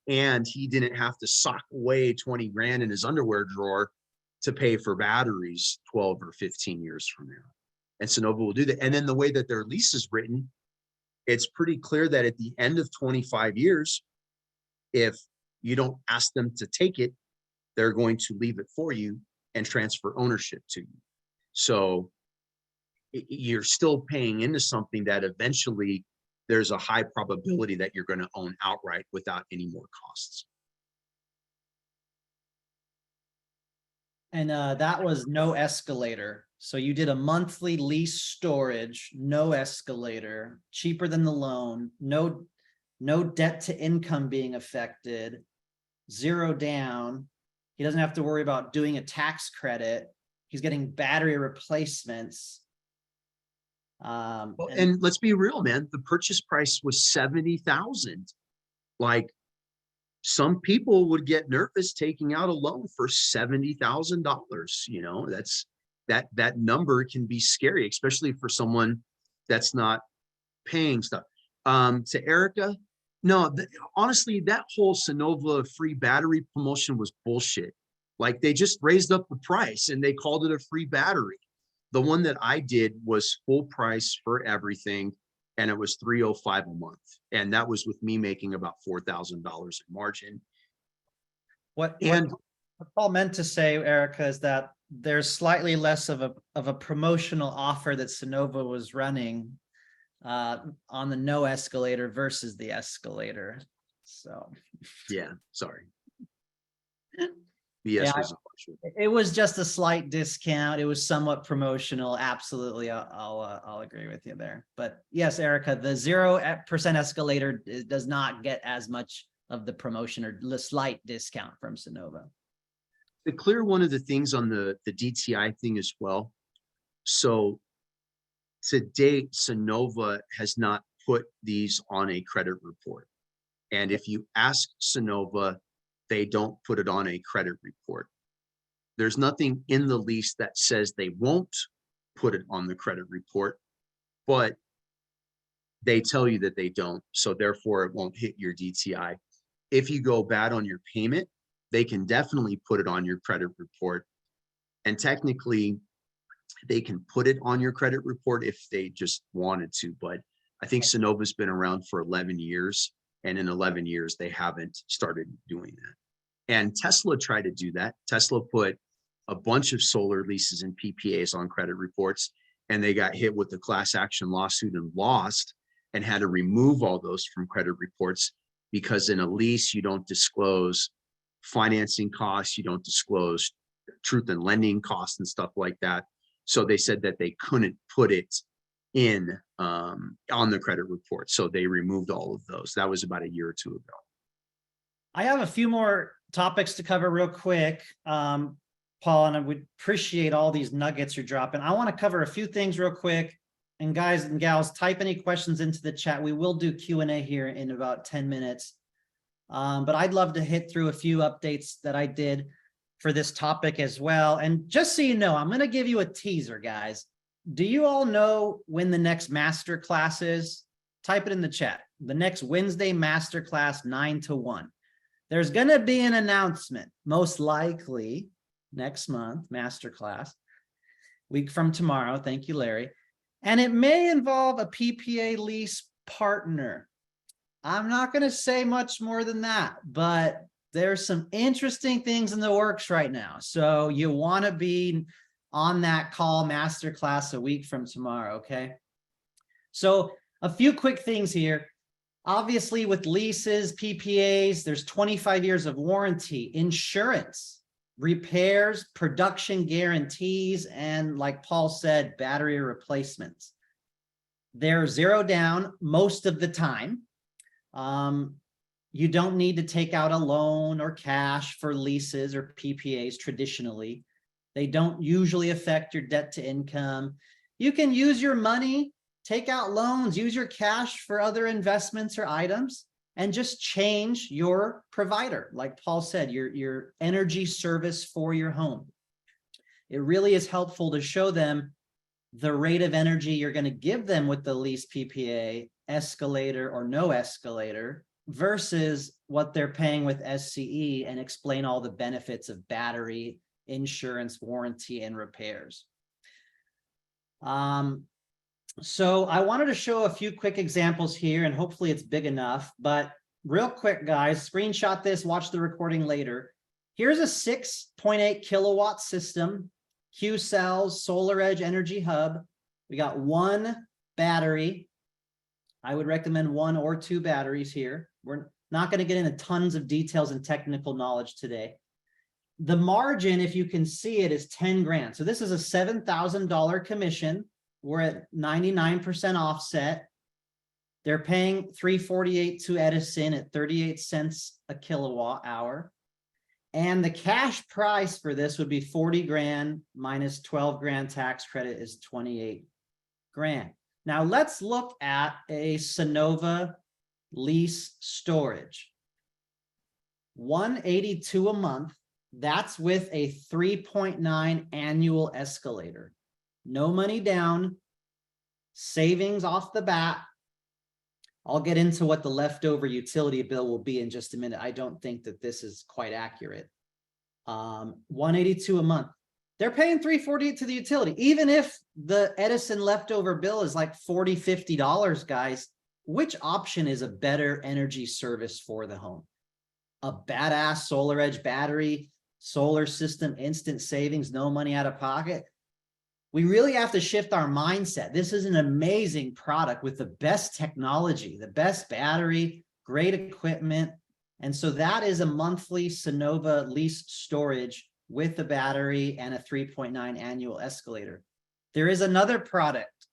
and he didn't have to sock away 20 grand in his underwear drawer to pay for batteries 12 or 15 years from now. And Sonova will do that. And then the way that their lease is written, it's pretty clear that at the end of 25 years, if you don't ask them to take it, they're going to leave it for you and transfer ownership to you. So you're still paying into something that eventually there's a high probability that you're going to own outright without any more costs. And that was no escalator. So you did a monthly lease storage, no escalator, cheaper than the loan, no debt to income being affected, 0 down. He doesn't have to worry about doing a tax credit. He's getting battery replacements. And let's be real, man. The purchase price was 70,000. Like, some people would get nervous taking out a loan for $70,000. You know, that number can be scary, especially for someone that's not paying stuff. To Erica, no, honestly, that whole Sonova free battery promotion was bullshit. Like, they just raised up the price and they called it a free battery. The one that I did was full price for everything, and it was $305 a month. And that was with me making about $4,000 in margin. What Paul meant to say, Erica, is that there's slightly less of a promotional offer that Sonova was running on the no escalator versus the escalator. So yeah, sorry. Yes, yeah, it was just a slight discount. It was somewhat promotional. Absolutely, I'll agree with you there. But yes, Erica, the 0% escalator does not get as much of the promotion or the slight discount from Sonova. To clear one of the things on the DTI thing as well. So to date, Sonova has not put these on a credit report. And if you ask Sonova, they don't put it on a credit report. There's nothing in the lease that says they won't put it on the credit report, but they tell you that they don't. So therefore it won't hit your DTI. If you go bad on your payment, they can definitely put it on your credit report. And technically they can put it on your credit report if they just wanted to. But I think Sonova's been around for 11 years. And in 11 years, they haven't started doing that. And Tesla tried to do that. Tesla put a bunch of solar leases and PPAs on credit reports, and they got hit with the class action lawsuit and lost, and had to remove all those from credit reports, because in a lease, you don't disclose financing costs, you don't disclose truth in lending costs and stuff like that. So they said that they couldn't put it in on the credit report. So they removed all of those. That was about a year or two ago. I have a few more topics to cover real quick, Paul, and I would appreciate all these nuggets you're dropping. I want to cover a few things real quick. And guys and gals, type any questions into the chat. We will do Q&A here in about 10 minutes. But I'd love to hit through a few updates that I did for this topic as well. And just so you know, I'm going to give you a teaser, guys. Do you all know when the next master class is? Type it in the chat. The next Wednesday master class, 9 to 1. There's going to be an announcement, most likely next month, master class, week from tomorrow. Thank you, Larry. And it may involve a PPA lease partner. I'm not going to say much more than that, but there's some interesting things in the works right now. So you want to be on that call masterclass a week from tomorrow, okay? So a few quick things here. Obviously, with leases, PPAs, there's 25 years of warranty, insurance, repairs, production guarantees, and like Paul said, battery replacements. They're zero down most of the time. You don't need to take out a loan or cash for leases or PPAs traditionally. They don't usually affect your debt to income. You can use your money, take out loans, use your cash for other investments or items, and just change your provider. Like Paul said, your energy service for your home. It really is helpful to show them the rate of energy you're going to give them with the lease PPA, escalator or no escalator, versus what they're paying with SCE, and explain all the benefits of battery, insurance, warranty, and repairs. So I wanted to show a few quick examples here, and hopefully it's big enough, but real quick, guys, screenshot this, watch the recording later. Here's a 6.8 kilowatt system, Q cells, Solar Edge Energy Hub. We got one battery. I would recommend 1 or 2 batteries here. We're not going to get into tons of details and technical knowledge today. The margin, if you can see it, is 10 grand. So this is a $7,000 commission. We're at 99% offset. They're paying $348 to Edison at 38 cents a kilowatt hour. And the cash price for this would be 40 grand minus 12 grand tax credit is 28 grand. Now let's look at a Sonova lease storage. $182 a month. That's with a 3.9 annual escalator. No money down, savings off the bat. I'll get into what the leftover utility bill will be in just a minute. I don't think that this is quite accurate. $182 a month. They're paying $348 to the utility. Even if the Edison leftover bill is like $40, $50, guys, which option is a better energy service for the home? A badass Solar Edge battery, solar system, instant savings, no money out of pocket. We really have to shift our mindset. This is an amazing product with the best technology, the best battery, great equipment. And so that is a monthly Sonova lease storage with the battery and a 3.9 annual escalator. There is another product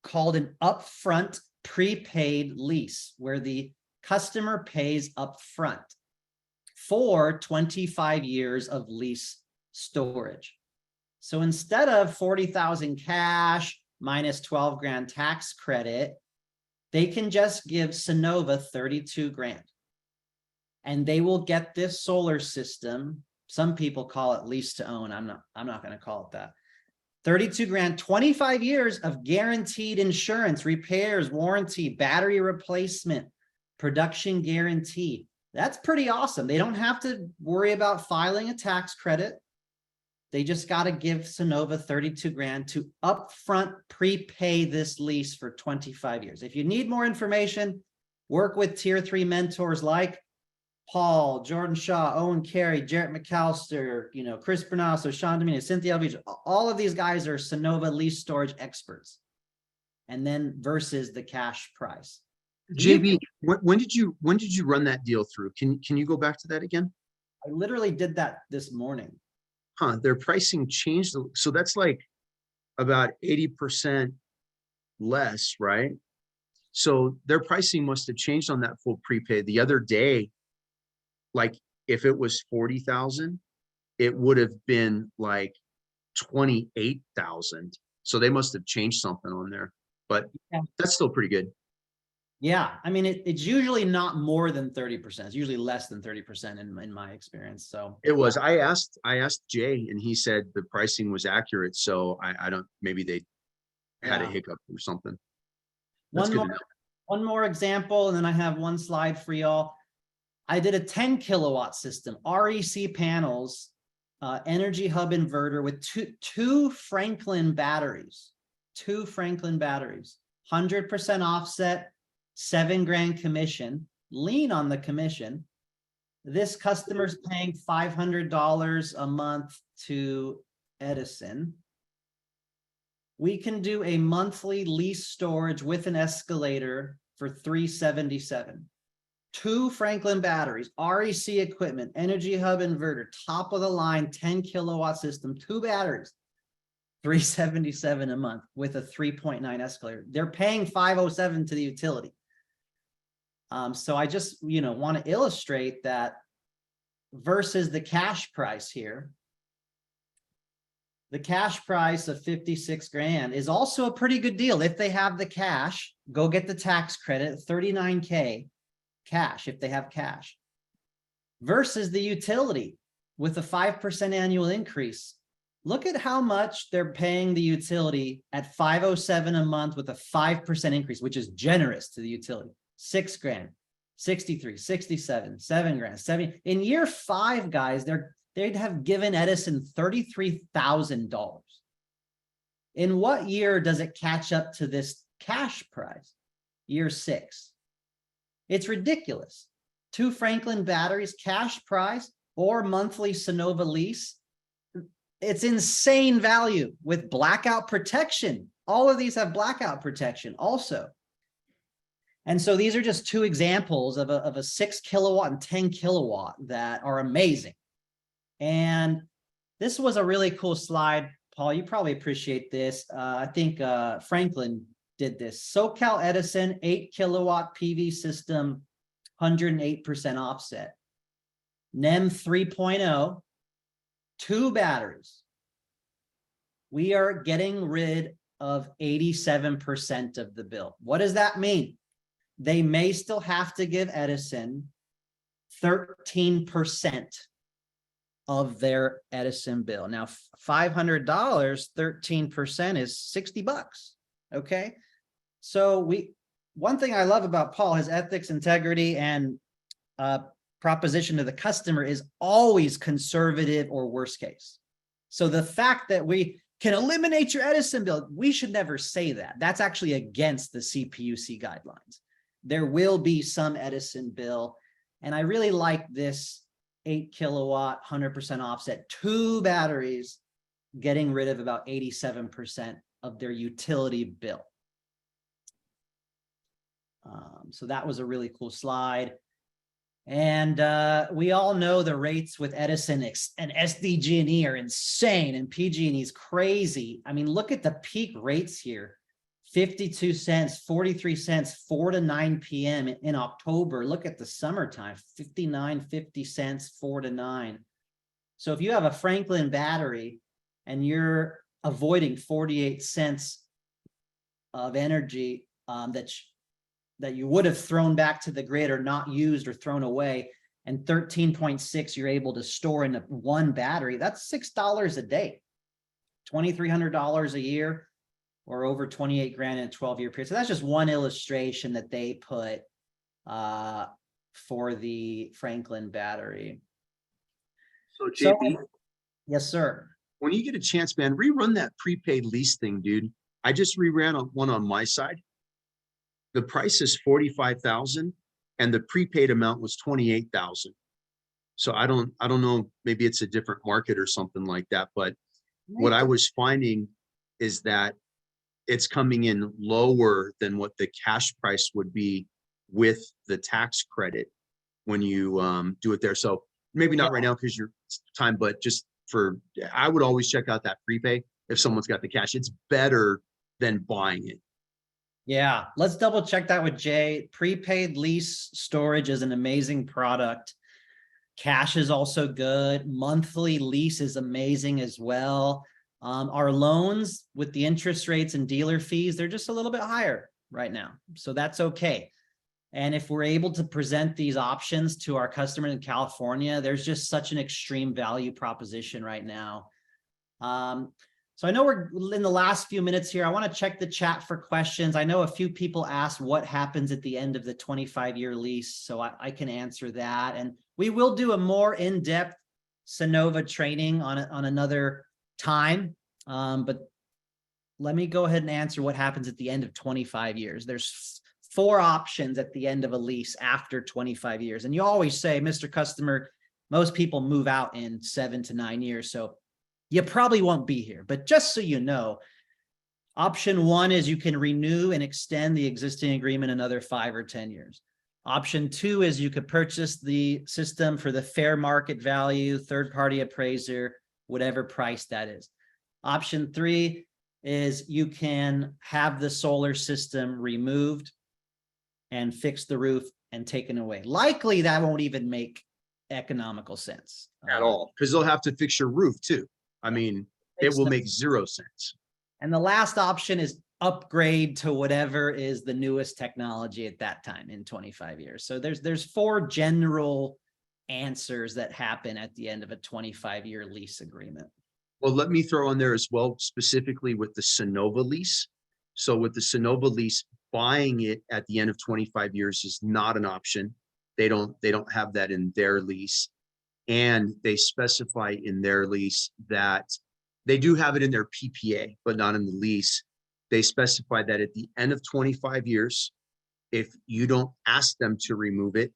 called an upfront prepaid lease where the customer pays upfront for 25 years of lease storage. So instead of 40,000 cash minus 12 grand tax credit, they can just give Sonova 32 grand. And they will get this solar system. Some people call it lease to own. I'm not going to call it that. 32 grand, 25 years of guaranteed insurance, repairs, warranty, battery replacement, production guarantee. That's pretty awesome. They don't have to worry about filing a tax credit. They just got to give Sonova 32 grand to upfront prepay this lease for 25 years. If you need more information, work with tier 3 mentors like Paul, Jordan Shaw, Owen Carey, Jarrett McAllister, Chris Bernasso, Sean Domino, Cynthia Alvija. All of these guys are Sonova lease storage experts. And then versus the cash price. JB, when did you run that deal through? Can you go back to that again? I literally did that this morning. Their pricing changed. So that's like about 80% less, right? So their pricing must have changed on that full prepaid. The other day, like if it was 40,000, it would have been like 28,000. So they must have changed something on there, but Yeah. that's still pretty good. Yeah, I mean, it's usually not more than 30%. It's usually less than 30% in my experience. So It was, I asked Jay and he said the pricing was accurate. So I don't, maybe they had a yeah. hiccup or something. That's good to know. One more example, and then I have one slide for y'all. I did a 10 kilowatt system, REC panels, energy hub inverter with two Franklin batteries, 100% offset, $7,000 commission, lean on the commission. This customer's paying $500 a month to Edison. We can do a monthly lease storage with an escalator for $377. Two Franklin batteries, REC equipment, energy hub inverter, top of the line, 10 kilowatt system, two batteries, $377 a month with a 3.9 escalator. They're paying $507 to the utility. So I just, want to illustrate that versus the cash price here. The cash price of $56,000 is also a pretty good deal. If they have the cash, go get the tax credit, $39,000 cash if they have cash, versus the utility with a 5% annual increase. Look at how much they're paying the utility at $507 a month with a 5% increase, which is generous to the utility. $6,000, $63,000, $67,000, $7,000, $70,000. In year 5, guys, they'd have given Edison $33,000. In what year does it catch up to this cash price? Year 6. It's ridiculous. Two Franklin batteries, cash price, or monthly Sonova lease. It's insane value with blackout protection. All of these have blackout protection also. And so these are just two examples of a 6 kilowatt and 10 kilowatt that are amazing. And this was a really cool slide. Paul, you probably appreciate this. I think Franklin did this. SoCal Edison, 8 kilowatt PV system, 108% offset. NEM 3.0, 2 batteries. We are getting rid of 87% of the bill. What does that mean? They may still have to give Edison 13% of their Edison bill. Now, $500, 13% is $60. Okay. So one thing I love about Paul, his ethics, integrity, and proposition to the customer is always conservative or worst case. So the fact that we can eliminate your Edison bill, we should never say that. That's actually against the CPUC guidelines. There will be some Edison bill. And I really like this 8 kilowatt, 100% offset, 2 batteries, getting rid of about 87% of their utility bill. So that was a really cool slide. And we all know the rates with Edison and SDG&E are insane, and PG&E is crazy. I mean, look at the peak rates here. 52 cents, 43 cents, 4 to 9 p.m. in October. Look at the summertime, 59, 50 cents, 4 to 9. So if you have a Franklin battery and you're avoiding 48 cents of energy that you would have thrown back to the grid or not used or thrown away, and 13.6 you're able to store in one battery, that's $6 a day, $2,300 a year, or over 28,000 in a 12-year period. So that's just one illustration that they put for the Franklin battery. So JP, yes, sir. when you get a chance, man, rerun that prepaid lease thing, dude. I just reran one on my side. The price is 45,000 and the prepaid amount was 28,000. So I don't know, maybe it's a different market or something like that. But what I was finding is that it's coming in lower than what the cash price would be with the tax credit when you do it there. So maybe not right now because your time, but just I would always check out that prepay if someone's got the cash. It's better than buying it. Yeah, let's double check that with Jay. Prepaid lease storage is an amazing product. Cash is also good. Monthly lease is amazing as well. Our loans with the interest rates and dealer fees, they're just a little bit higher right now. So that's okay. And if we're able to present these options to our customers in California, there's just such an extreme value proposition right now. So I know we're in the last few minutes here. I want to check the chat for questions. I know a few people asked what happens at the end of the 25-year lease, so I can answer that. And we will do a more in-depth Sonova training on another time. But let me go ahead and answer what happens at the end of 25 years. There's 4 options at the end of a lease after 25 years. And you always say, Mr. Customer, most people move out in 7 to 9 years. So you probably won't be here, but just so you know, option 1 is you can renew and extend the existing agreement another 5 or 10 years. Option 2 is you could purchase the system for the fair market value, third-party appraiser, whatever price that is. Option 3 is you can have the solar system removed and fix the roof and taken away. Likely that won't even make economical sense At all, because they'll have to fix your roof too. I mean, it will make 0 sense. And the last option is upgrade to whatever is the newest technology at that time in 25 years. So there's 4 general answers that happen at the end of a 25-year lease agreement. Well, let me throw in there as well, specifically with the Sonova lease. So with the Sonova lease, buying it at the end of 25 years is not an option. They don't have that in their lease. And they specify in their lease that they do have it in their PPA, but not in the lease. They specify that at the end of 25 years, if you don't ask them to remove it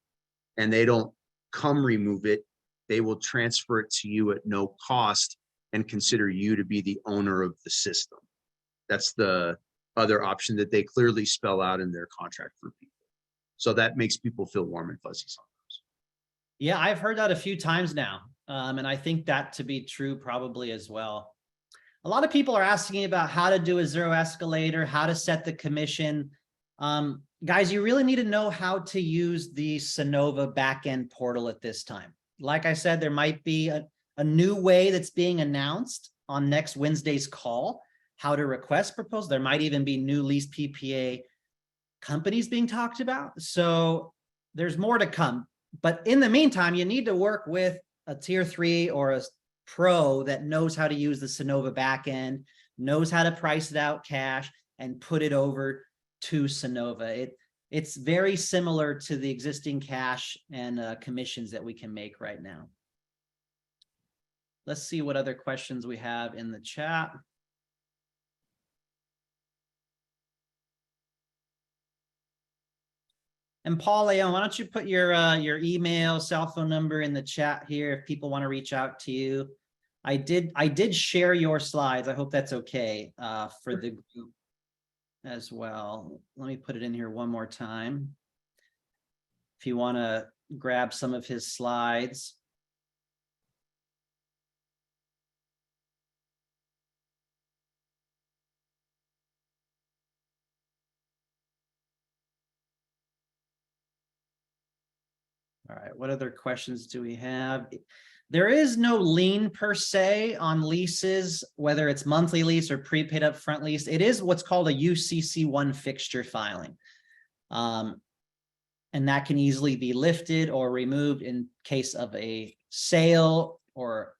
and they don't come remove it, they will transfer it to you at no cost and consider you to be the owner of the system. That's the other option that they clearly spell out in their contract for people. So that makes people feel warm and fuzzy sometimes. Yeah, I've heard that a few times now. And I think that to be true probably as well. A lot of people are asking about how to do a 0 escalator, how to set the commission. Guys, you really need to know how to use the Sonova backend portal at this time. Like I said, there might be a new way that's being announced on next Wednesday's call, how to request proposals. There might even be new lease PPA companies being talked about. So there's more to come. But in the meantime, you need to work with a tier 3 or a pro that knows how to use the Sonova backend, knows how to price it out cash and put it over to Sonova. It's very similar to the existing cash and commissions that we can make right now. Let's see what other questions we have in the chat. And Paul Leon, why don't you put your email, cell phone number in the chat here if people want to reach out to you. I did share your slides. I hope that's okay for the group as well. Let me put it in here one more time. If you want to grab some of his slides. All right, what other questions do we have? There is no lien per se on leases, whether it's monthly lease or prepaid upfront lease. It is what's called a UCC1 fixture filing. And that can easily be lifted or removed in case of a sale or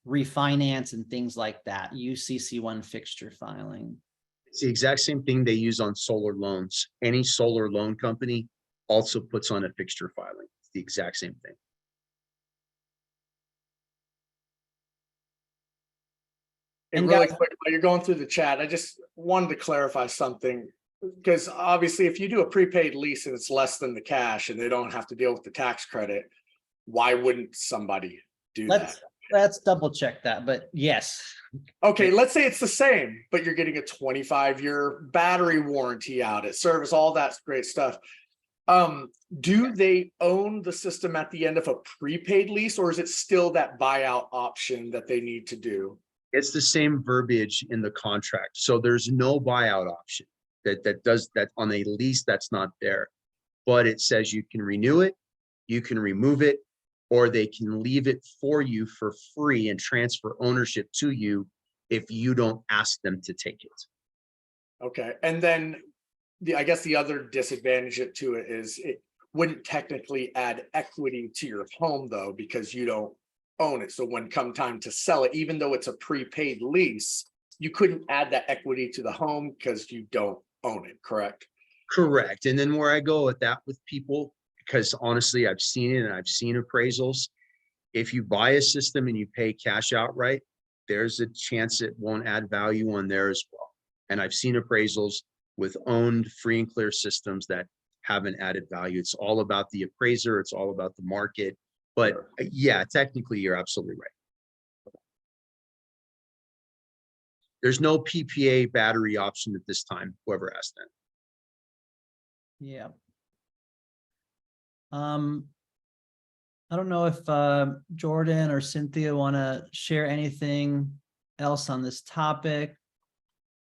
refinance and things like that. UCC1 fixture filing. It's the exact same thing they use on solar loans. Any solar loan company also puts on a fixture filing. It's the exact same thing. And really quick, while you're going through the chat, I just wanted to clarify something, because obviously if you do a prepaid lease and it's less than the cash and they don't have to deal with the tax credit, why wouldn't somebody do that? Let's double check that, but yes. Okay, let's say it's the same, but you're getting a 25-year battery warranty out at service, all that's great stuff. Do they own the system at the end of a prepaid lease, or is it still that buyout option that they need to do? It's the same verbiage in the contract. So there's no buyout option. that does that on a lease. That's not there, but it says you can renew it, you can remove it, or they can leave it for you for free and transfer ownership to you if you don't ask them to take it. Okay, and then I guess the other disadvantage to it is it wouldn't technically add equity to your home though, because you don't own it. So when come time to sell it, even though it's a prepaid lease, you couldn't add that equity to the home because you don't own it, correct? Correct. And then where I go with that with people, because honestly, I've seen it and I've seen appraisals. If you buy a system and you pay cash outright, there's a chance it won't add value on there as well. And I've seen appraisals with owned free and clear systems that haven't added value. It's all about the appraiser. It's all about the market. But yeah, technically, you're absolutely right. There's no PPA battery option at this time, whoever asked that. Yeah. I don't know if Jordan or Cynthia want to share anything else on this topic,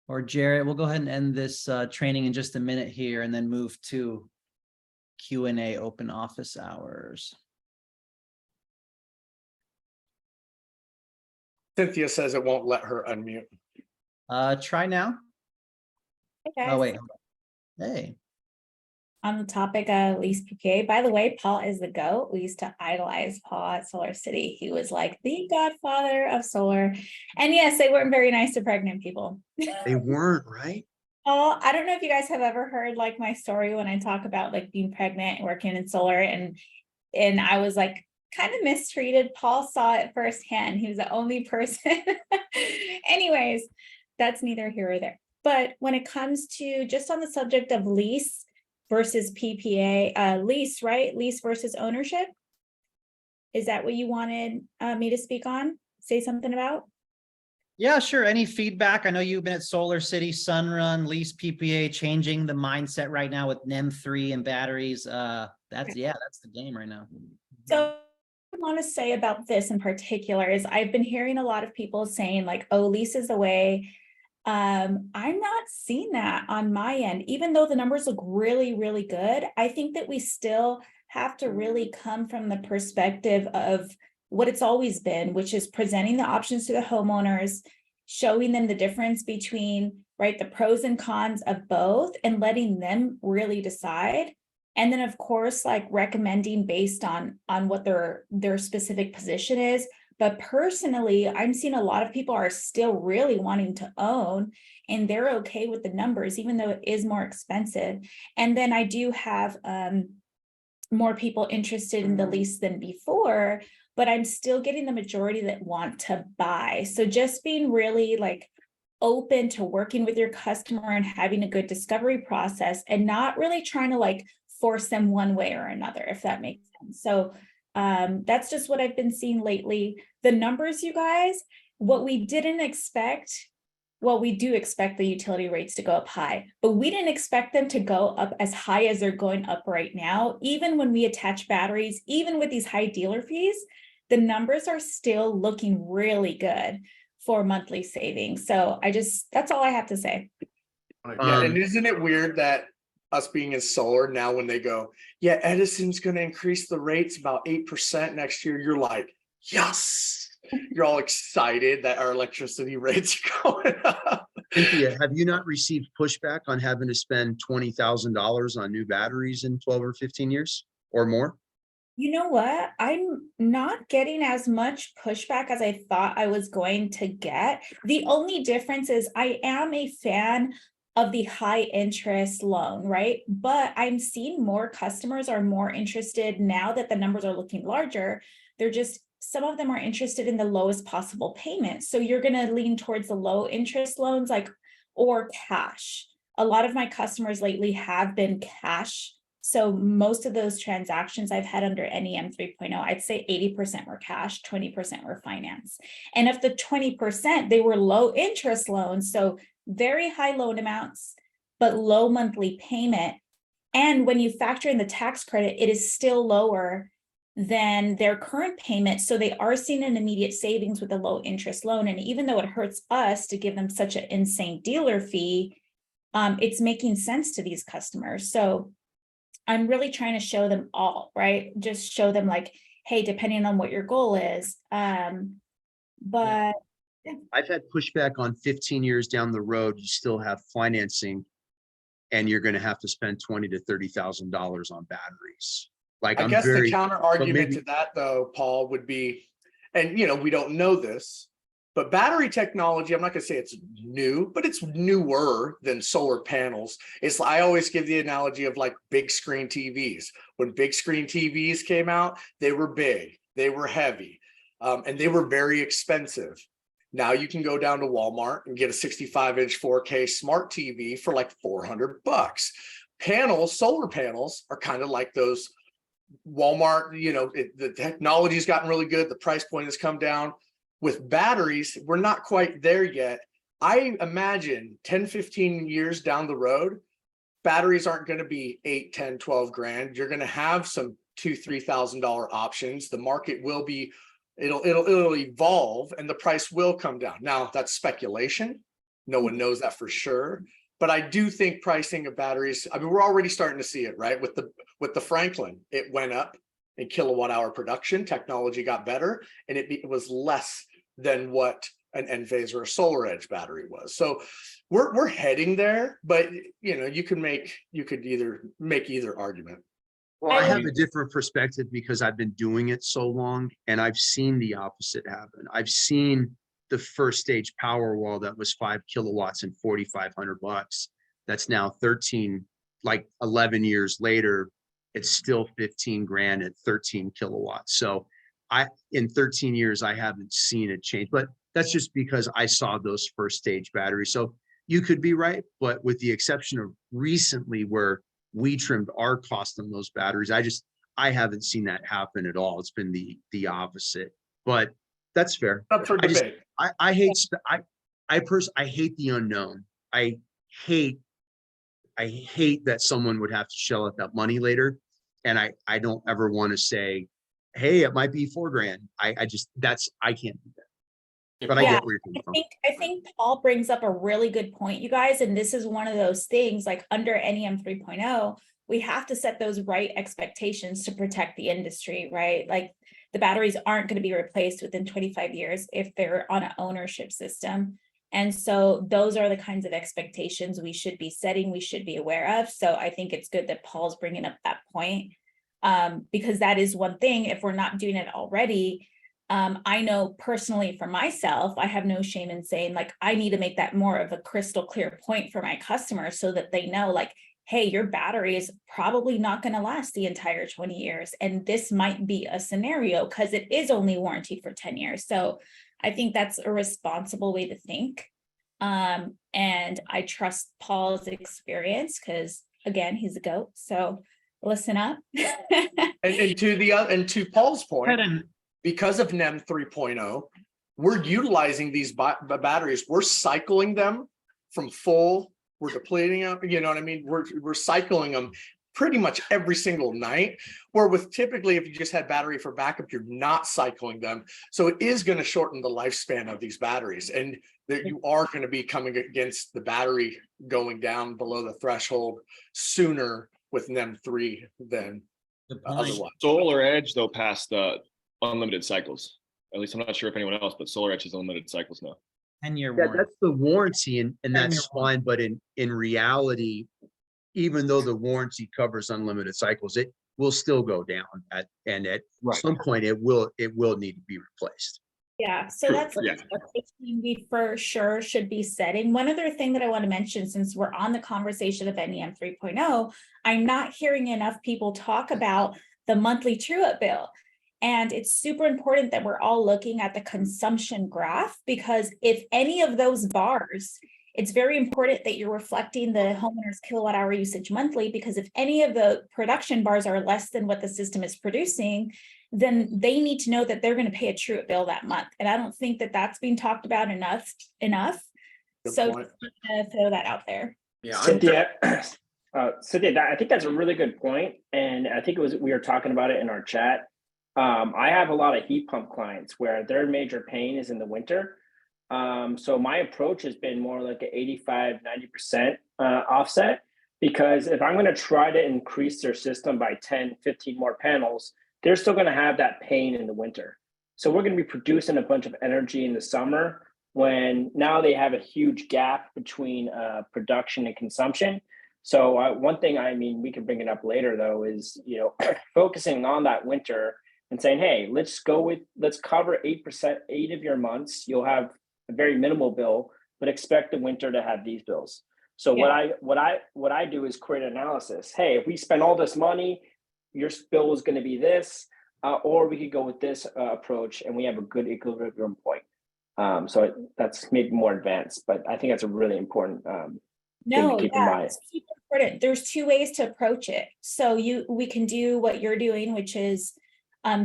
or Jarrett. We'll go ahead and end this training in just a minute here and then move to Q&A, open office hours. Cynthia says it won't let her unmute. Try now. Hey guys. Oh, wait. Hey. On the topic of lease PPA, by the way, Paul is the GOAT. We used to idolize Paul at Solar City. He was like the godfather of solar. And yes, they weren't very nice to pregnant people. They weren't, right? Oh, I don't know if you guys have ever heard like my story when I talk about like being pregnant and working in solar, and I was like kind of mistreated. Paul saw it firsthand. He was the only person. Anyways, that's neither here or there. But when it comes to just on the subject of lease versus PPA, lease, right? Lease versus ownership. Is that what you wanted me to speak on? Say something about? Yeah, sure. Any feedback? I know you've been at Solar City, Sunrun, Lease PPA, changing the mindset right now with NEM3 and batteries. That's the game right now. So I want to say about this in particular is I've been hearing a lot of people saying like, oh, lease is the way. I'm not seeing that on my end, even though the numbers look really, really good. I think that we still have to really come from the perspective of what it's always been, which is presenting the options to the homeowners, showing them the difference between, right, the pros and cons of both and letting them really decide. And then of course, like recommending based on what their specific position is. But personally, I'm seeing a lot of people are still really wanting to own, and they're okay with the numbers, even though it is more expensive. And then I do have more people interested in the lease than before, but I'm still getting the majority that want to buy. So just being really like open to working with your customer and having a good discovery process and not really trying to like force them one way or another, if that makes sense. So that's just what I've been seeing lately. The numbers, you guys, what we didn't expect, well, we do expect the utility rates to go up high, but we didn't expect them to go up as high as they're going up right now. Even when we attach batteries, even with these high dealer fees, the numbers are still looking really good for monthly savings. So that's all I have to say. Yeah, and isn't it weird that us being in solar now, when they go, yeah, Edison's going to increase the rates about 8% next year, you're like, yes, you're all excited that our electricity rates are going up. Cynthia, have you not received pushback on having to spend $20,000 on new batteries in 12 or 15 years or more? You know what? I'm not getting as much pushback as I thought I was going to get. The only difference is I am a fan of the high interest loan, right? But I'm seeing more customers are more interested now that the numbers are looking larger. Some of them are interested in the lowest possible payment. So you're going to lean towards the low interest loans, or cash. A lot of my customers lately have been cash. So most of those transactions I've had under NEM 3.0, I'd say 80% were cash, 20% were finance. And of the 20%, they were low interest loans. So very high loan amounts, but low monthly payment. And when you factor in the tax credit, it is still lower than their current payment. So they are seeing an immediate savings with a low interest loan. And even though it hurts us to give them such an insane dealer fee, it's making sense to these customers. So I'm really trying to show them all, right? Just show them like, hey, depending on what your goal is. But I've had pushback on 15 years down the road, you still have financing and you're going to have to spend $20,000 to $30,000 on batteries. Like, I I'm guess the very, counter argument maybe- to that though, Paul, would be, and we don't know this, but battery technology, I'm not gonna say it's new, but it's newer than solar panels. I always give the analogy of like big screen TVs. When big screen TVs came out, they were big, they were heavy, and they were very expensive. Now you can go down to Walmart and get a 65-inch 4K smart TV for like $400. Solar panels are kind of like those Walmart, the technology's gotten really good. The price point has come down. With batteries, we're not quite there yet. I imagine 10, 15 years down the road, batteries aren't going to be 8, 10, 12 grand. You're going to have some $2,000, $3,000 options. The market will be, it'll evolve and the price will come down. Now that's speculation. No one knows that for sure. But I do think pricing of batteries, I mean, we're already starting to see it, right? With the Franklin, it went up in kilowatt hour production. Technology got better, and it was less than what an Enphase or a Solar Edge battery was. So we're heading there, but you could either make either argument. well, I have a different perspective because I've been doing it so long and I've seen the opposite happen. I've seen the first stage power wall that was 5 kilowatts and $4,500. That's now 13, like 11 years later, it's still 15 grand at 13 kilowatts. So in 13 years, I haven't seen it change, but that's just because I saw those first stage batteries. So you could be right, but with the exception of recently where we trimmed our cost on those batteries, I haven't seen that happen at all. It's been the opposite, but that's fair. Up for debate. I hate the unknown. I hate that someone would have to shell out that money later. And I don't ever want to say, hey, it might be $4 grand. I can't do that. But I get where you're coming from. I think Paul brings up a really good point, you guys, and this is one of those things like under NEM 3.0, we have to set those right expectations to protect the industry, right? Like the batteries aren't going to be replaced within 25 years if they're on an ownership system. And so those are the kinds of expectations we should be setting, we should be aware of. So I think it's good that Paul's bringing up that point, because that is one thing, if we're not doing it already. I know personally for myself, I have no shame in saying like, I need to make that more of a crystal clear point for my customers so that they know like, hey, your battery is probably not going to last the entire 20 years. And this might be a scenario because it is only warranted for 10 years. So I think that's a responsible way to think. And I trust Paul's experience because again, he's a GOAT. So listen up. And to Paul's point, because of NEM 3.0, we're utilizing these batteries. We're cycling them from full. We're depleting them. You know what I mean? We're cycling them pretty much every single night. Where with typically, if you just had battery for backup, you're not cycling them. So it is going to shorten the lifespan of these batteries, and that you are going to be coming against the battery going down below the threshold sooner with NEM 3 than otherwise. Solar Edge though passed unlimited cycles. At least I'm not sure if anyone else, but Solar Edge is unlimited cycles now. 10-year Yeah, warranty. that's the warranty, and that's fine. But in reality, even though the warranty covers unlimited cycles, it will still go down at some point it will need to be replaced. Yeah, so True. that's Yeah. we for sure should be setting. One other thing that I want to mention, since we're on the conversation of NEM 3.0, I'm not hearing enough people talk about the monthly true-up bill. And it's super important that we're all looking at the consumption graph, because if any of those bars, it's very important that you're reflecting the homeowner's kilowatt hour usage monthly, because if any of the production bars are less than what the system is producing, then they need to know that they're going to pay a true-up bill that month. And I don't think that that's being talked about enough. Good So point. throw that out there. Yeah, Cynthia, I think that's a really good point. And I think we were talking about it in our chat. I have a lot of heat pump clients where their major pain is in the winter. So my approach has been more like an 85, 90% offset, because if I'm going to try to increase their system by 10, 15 more panels, they're still going to have that pain in the winter. So we're going to be producing a bunch of energy in the summer when now they have a huge gap between production and consumption. So one thing, I mean, we can bring it up later though, is, you know, focusing on that winter and saying, hey, let's cover 8%, 8 of your months. You'll have a very minimal bill, but expect the winter to have these bills. So what I do is create an analysis. Hey, if we spend all this money, your bill is going to be this, or we could go with this approach, and we have a good equilibrium point. So that's maybe more advanced, but I think that's a really important thing to keep in mind. It's super important. There's two ways to approach it. So we can do what you're doing, which is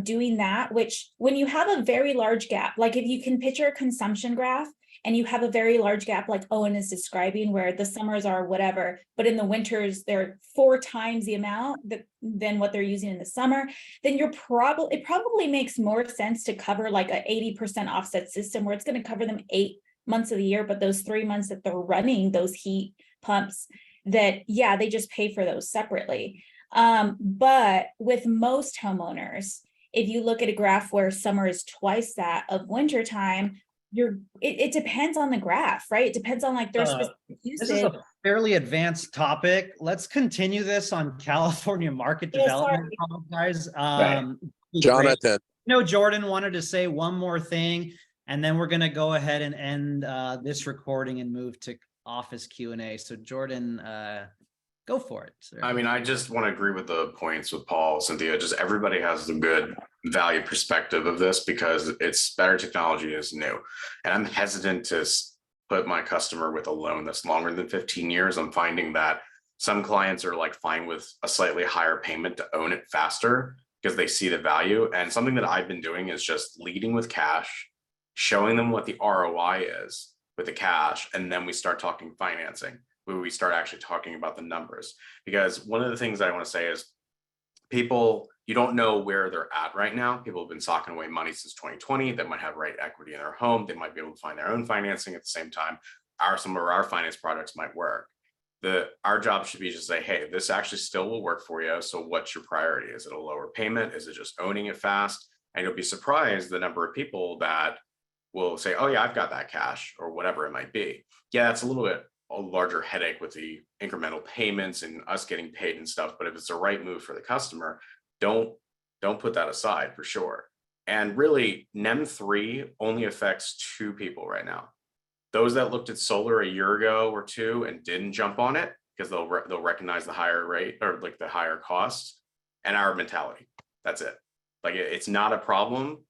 doing that, which when you have a very large gap, like if you can picture a consumption graph and you have a very large gap, like Owen is describing, where the summers are whatever, but in the winters, they're 4 times the amount than what they're using in the summer, then it probably makes more sense to cover like a 80% offset system where it's going to cover them 8 months of the year, but those 3 months that they're running those heat pumps, that, yeah, they just pay for those separately. But with most homeowners, if you look at a graph where summer is twice that of winter time, it depends on the graph, right? It depends on like their specific usage. This is a fairly advanced topic. Let's continue this on California market development, guys. Jonathan. No, Jordan wanted to say one more thing, and then we're going to go ahead and end this recording and move to office Q&A. So Jordan, go for it, sir. I mean, I just want to agree with the points with Paul, Cynthia. Just everybody has the good value perspective of this because it's better technology is new. And I'm hesitant to put my customer with a loan that's longer than 15 years. I'm finding that some clients are like fine with a slightly higher payment to own it faster because they see the value. And something that I've been doing is just leading with cash, showing them what the ROI is with the cash, and then we start talking financing, where we start actually talking about the numbers. Because one of the things I want to say is people, you don't know where they're at right now. People have been socking away money since 2020. They might have right equity in their home. They might be able to find their own financing at the same time. Some of our finance products might work. Our job should be to say, hey, this actually still will work for you. So what's your priority? Is it a lower payment? Is it just owning it fast? And you'll be surprised the number of people that will say, oh yeah, I've got that cash, or whatever it might be. Yeah, that's a little bit a larger headache with the incremental payments and us getting paid and stuff. But if it's the right move for the customer, don't put that aside for sure. And really, NEM3 only affects 2 people right now. Those that looked at solar a year ago or 2 and didn't jump on it because they'll recognize the higher rate or like the higher costs, and our mentality. That's it. Like it's not a problem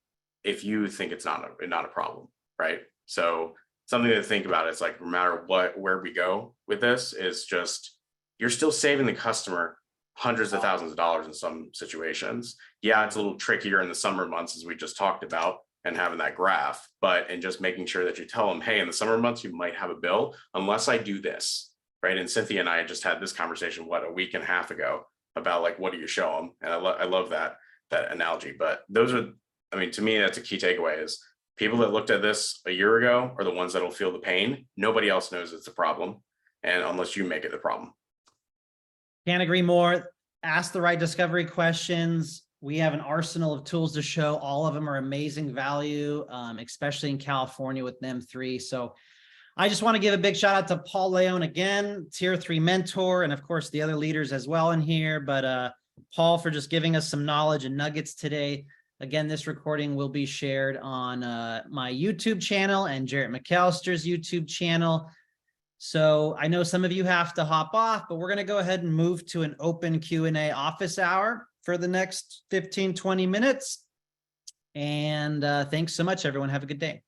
if you think it's not a problem, right? So something to think about. It's like no matter where we go with this is just you're still saving the customer hundreds of thousands of dollars in some situations. Yeah, it's a little trickier in the summer months, as we just talked about, and having that graph, but and just making sure that you tell them, hey, in the summer months you might have a bill unless I do this, right? And Cynthia and I just had this conversation a week and a half ago about like what do you show them, and I love that analogy. But those are, I mean, to me that's a key takeaway is people that looked at this a year ago are the ones that'll feel the pain. Nobody else knows it's a problem, and unless you make it the problem. Can't agree more. Ask the right discovery questions. We have an arsenal of tools to show. All of them are amazing value, especially in California with NEM3. So I just want to give a big shout out to Paul Leone again, Tier 3 mentor, and of course the other leaders as well in here. But Paul, for just giving us some knowledge and nuggets today. Again, this recording will be shared on my YouTube channel and Jarrett McAllister's YouTube channel. So I know some of you have to hop off, but we're going to go ahead and move to an open Q&A office hour for the next 15, 20 minutes. And thanks so much, everyone. Have a good day.